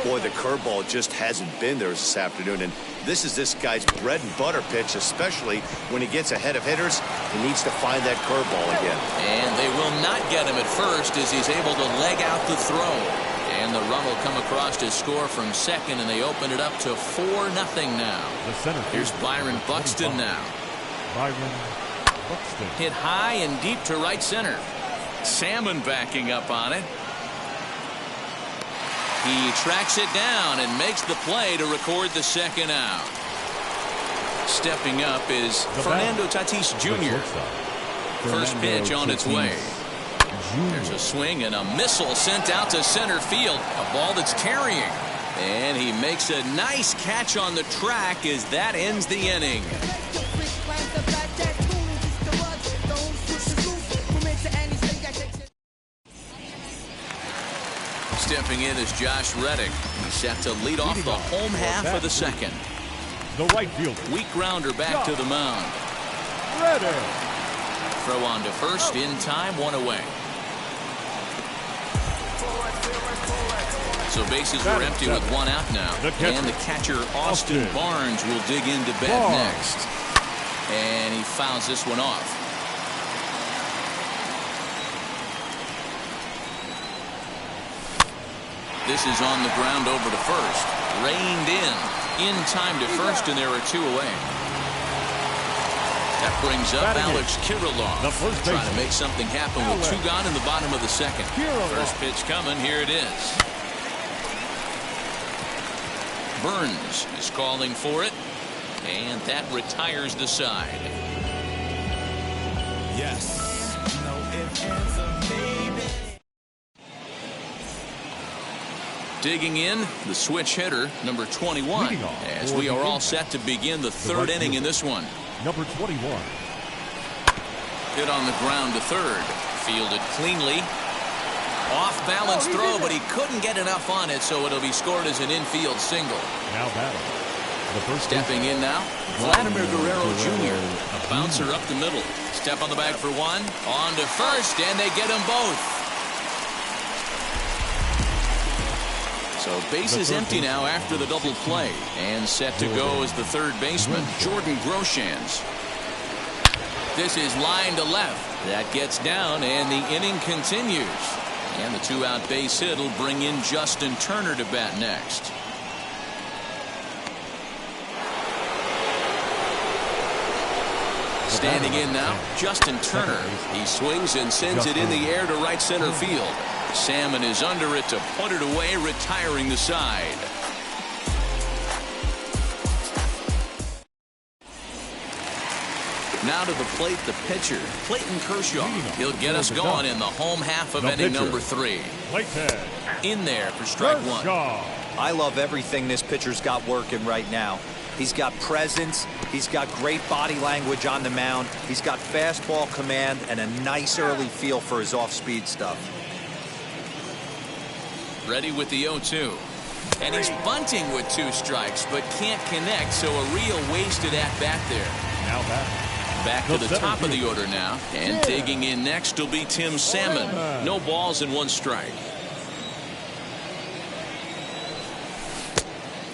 Boy, the curveball just hasn't been there this afternoon, and this is this guy's bread and butter pitch, especially when he gets ahead of hitters. He needs to find that curveball again. And they will not get him at first as he's able to leg out the throw. And the run will come across to score from second, and they open it up to 4-0 now. Here's Byron Buxton now. Hit high and deep to right center. Salmon backing up on it. He tracks it down and makes the play to record the second out. Stepping up is Fernando Tatis Jr. First pitch on its way. There's a swing and a missile sent out to center field. A ball that's carrying. And he makes a nice catch on the track as that ends the inning. Stepping in is Josh Reddick. He's set to lead off the home half of the second. The right fielder. Weak grounder back to the mound. Reddick. Throw on to first in time, 1 away. So bases are empty with 1 out now. And the catcher Austin Barnes will dig into bat next. And he fouls this one off. This is on the ground over to first. Reined in time to first, and there are 2 away. That brings up Alex Kirilloff. Trying to make something happen with 2 gone in the bottom of the second. First pitch coming. Here it is. Burns is calling for it, and that retires the side. Yes. No ifs, ands, or maybe. Digging in, the switch hitter, number 21, as we are all set to begin the third inning in this one. Number 21. Hit on the ground to third. Fielded cleanly. Off balance throw, but he couldn't get enough on it, so it'll be scored as an infield single. Now batting. The first Stepping in now, Vladimir Guerrero Jr. A bouncer up the middle. Step on the bag for 1. On to first, and they get them both. So bases empty now after the double play. And set to go is the third baseman, Jordan Groshans. This is line to left. That gets down, and the inning continues. And the 2-out base hit will bring in Justin Turner to bat next. Standing in now, Justin Turner. He swings and sends it in the air to right center field. Salmon is under it to put it away, retiring the side. Now to the plate, the pitcher, Clayton Kershaw. He'll get us going in the home half of inning number 3. In there for strike 1. I love everything this pitcher's got working right now. He's got presence. He's got great body language on the mound. He's got fastball command and a nice early feel for his off-speed stuff. Ready with the 0-2. And he's bunting with 2 strikes, but can't connect, so a real wasted at-bat there. Now batting. Back to the top of the order now. And digging in next will be Tim Salmon. No balls and 1 strike.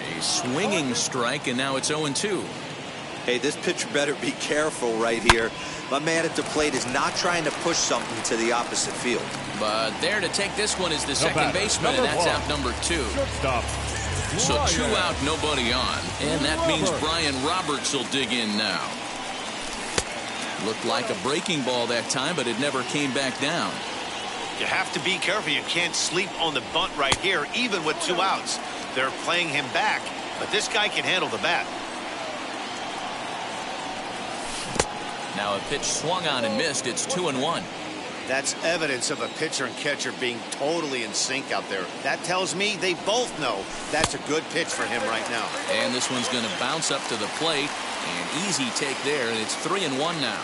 A swinging strike, and now it's 0-2. Hey, this pitcher better be careful right here. My man at the plate is not trying to push something to the opposite field. But there to take this one is the second baseman, and that's out number 2. Shortstop. So 2 out, nobody on. And that means Brian Roberts will dig in now. Looked like a breaking ball that time, but it never came back down. You have to be careful. You can't sleep on the bunt right here, even with 2 outs. They're playing him back, but this guy can handle the bat. Now a pitch swung on and missed. It's 2-1. That's evidence of a pitcher and catcher being totally in sync out there. That tells me they both know that's a good pitch for him right now. And this one's going to bounce up to the plate. An easy take there, and it's 3-1 now.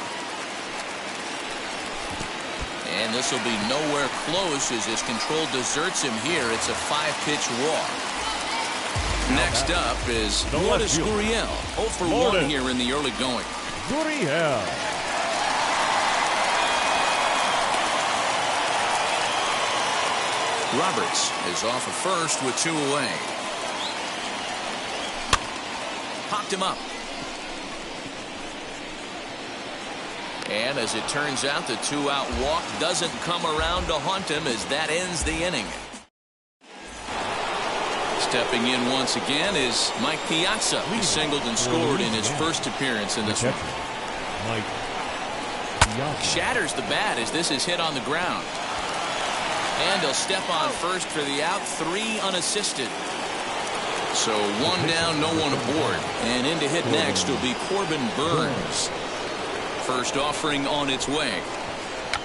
And this will be nowhere close as his control deserts him here. It's a 5-pitch walk. Next up is Lourdes Gurriel. 0 for 1 here in the early going. Gurriel. Roberts is off of first with 2 away. Popped him up. And as it turns out, the 2-out walk doesn't come around to haunt him as that ends the inning. Stepping in once again is Mike Piazza. He singled and scored in his first appearance in this one. Mike Piazza. Shatters the bat as this is hit on the ground. And he'll step on first for the out. 3 unassisted. So 1 down, no one aboard. And in to hit next will be Corbin Burns. First offering on its way.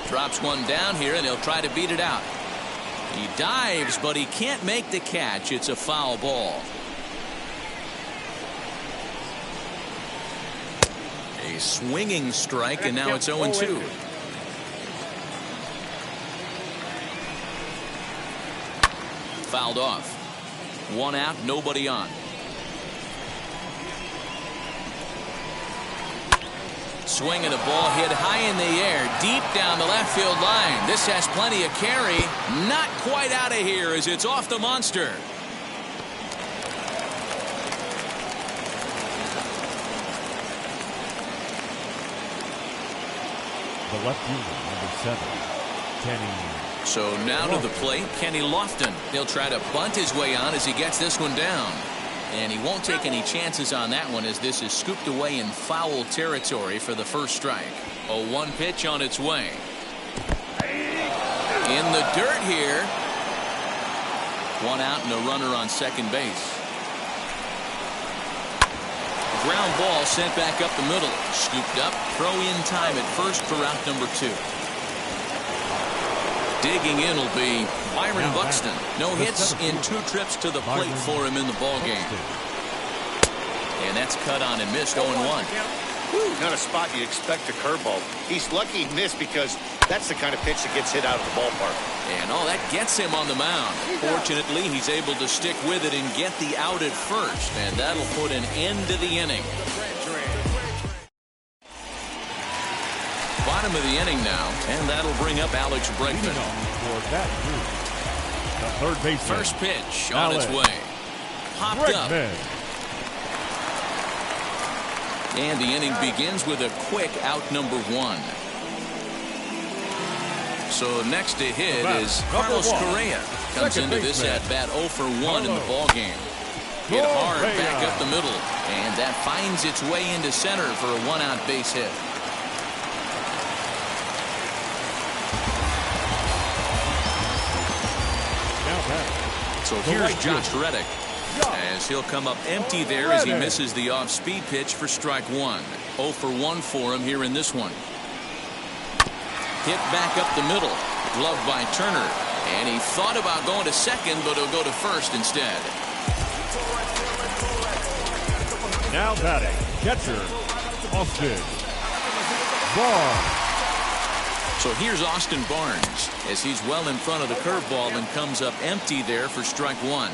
Drops one down here, and he'll try to beat it out. He dives, but he can't make the catch. It's a foul ball. A swinging strike, and now it's 0-2. Fouled off. 1 out, nobody on. Swinging a ball hit high in the air, deep down the left field line. This has plenty of carry. Not quite out of here as it's off the monster. The left fielder, number 7, Kenny. So now to the plate, Kenny Lofton. He'll try to bunt his way on as he gets this one down. And he won't take any chances on that one as this is scooped away in foul territory for the first strike. A 1 pitch on its way. In the dirt here. 1 out and a runner on second base. Ground ball sent back up the middle. Scooped up. Throw in time at first for out number 2. Digging in will be Byron Buxton. No hits in 2 trips to the plate for him in the ballgame. And that's cut on and missed 0-1. Not a spot you expect a curveball. He's lucky he missed because that's the kind of pitch that gets hit out of the ballpark. And that gets him on the mound. Fortunately, he's able to stick with it and get the out at first. And that'll put an end to the inning. Bottom of the inning now, and that'll bring up Alex Bregman. For that group, the third baseman. First pitch on its way. Popped up. And the inning begins with a quick out number 1. So next to hit is Carlos Correa. Comes into this at bat 0 for 1 in the ballgame. Hit hard back up the middle, and that finds its way into center for a 1-out base hit. So here's Josh Reddick as he'll come up empty there as he misses the off-speed pitch for strike 1. 0 for 1 for him here in this one. Hit back up the middle. Gloved by Turner. And he thought about going to second, but he'll go to first instead. Now batting, catcher, Austin Barnes. So here's Austin Barnes as he's well in front of the curveball and comes up empty there for strike 1.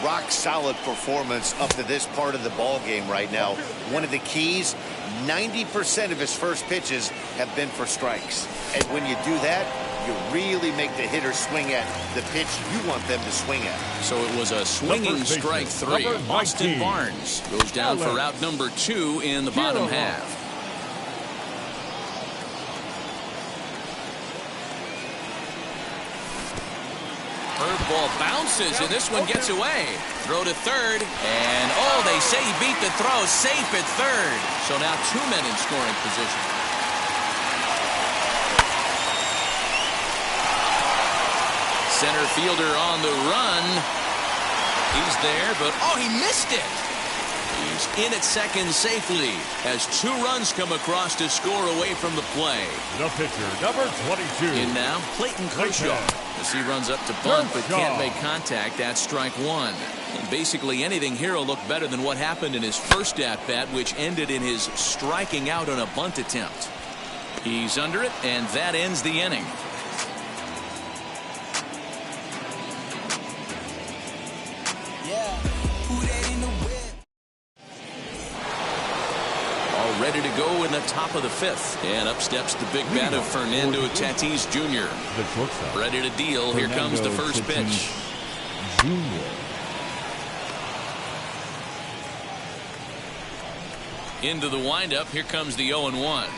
Rock solid performance up to this part of the ball game right now. One of the keys, 90% of his first pitches have been for strikes. And when you do that, You really make the hitter swing at the pitch you want them to swing at. So it was a swinging strike three. Austin Barnes goes down for out number 2 in the bottom half. Curveball bounces, and this one gets away. Throw to third, and oh, they say he beat the throw. Safe at third. So now 2 men in scoring position. Center fielder on the run. He's there, but oh, he missed it. He's in at second safely as 2 runs come across to score away from the play. The pitcher, number 22. In now, Clayton Kershaw. As he runs up to bunt but can't make contact, that's strike 1. And basically anything here will look better than what happened in his first at-bat, which ended in his striking out on a bunt attempt. He's under it, and that ends the inning. Ready to go in the top of the 5th. And up steps the big bat of Fernando Tatis Jr. The shortstop. Ready to deal. Here comes the first pitch. Jr. Into the windup. Here comes the 0-1.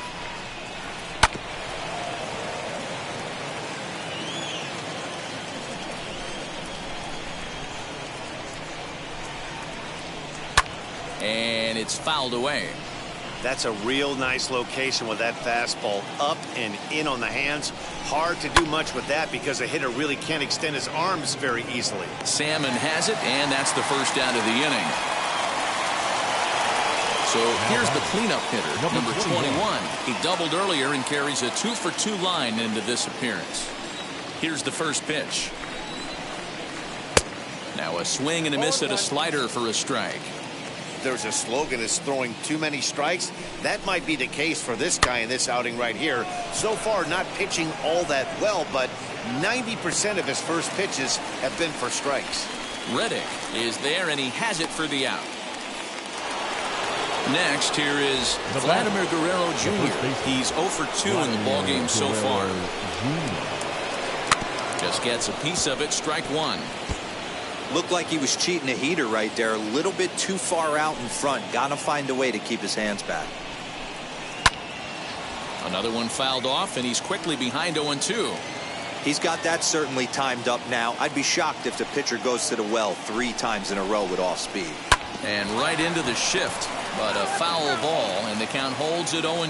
And it's fouled away. That's a real nice location with that fastball up and in on the hands. Hard to do much with that because a hitter really can't extend his arms very easily. Salmon has it, and that's the first out of the inning. So here's the cleanup hitter, number 21. He doubled earlier and carries a 2-for-2 line into this appearance. Here's the first pitch. Now a swing and a miss at a slider for a strike. There's a slogan is throwing too many strikes. That might be the case for this guy in this outing right here. So far not pitching all that well, but 90% of his first pitches have been for strikes. Reddick is there, and he has it for the out. Next, here is Vladimir Guerrero Jr. He's 0 for 2 in the ballgame so far. Just gets a piece of it. Strike 1. Looked like he was cheating a heater right there. A little bit too far out in front. Gotta find a way to keep his hands back. Another one fouled off, and he's quickly behind 0-2. He's got that certainly timed up now. I'd be shocked if the pitcher goes to the well 3 times in a row with off speed. And right into the shift, but a foul ball, and the count holds at 0-2.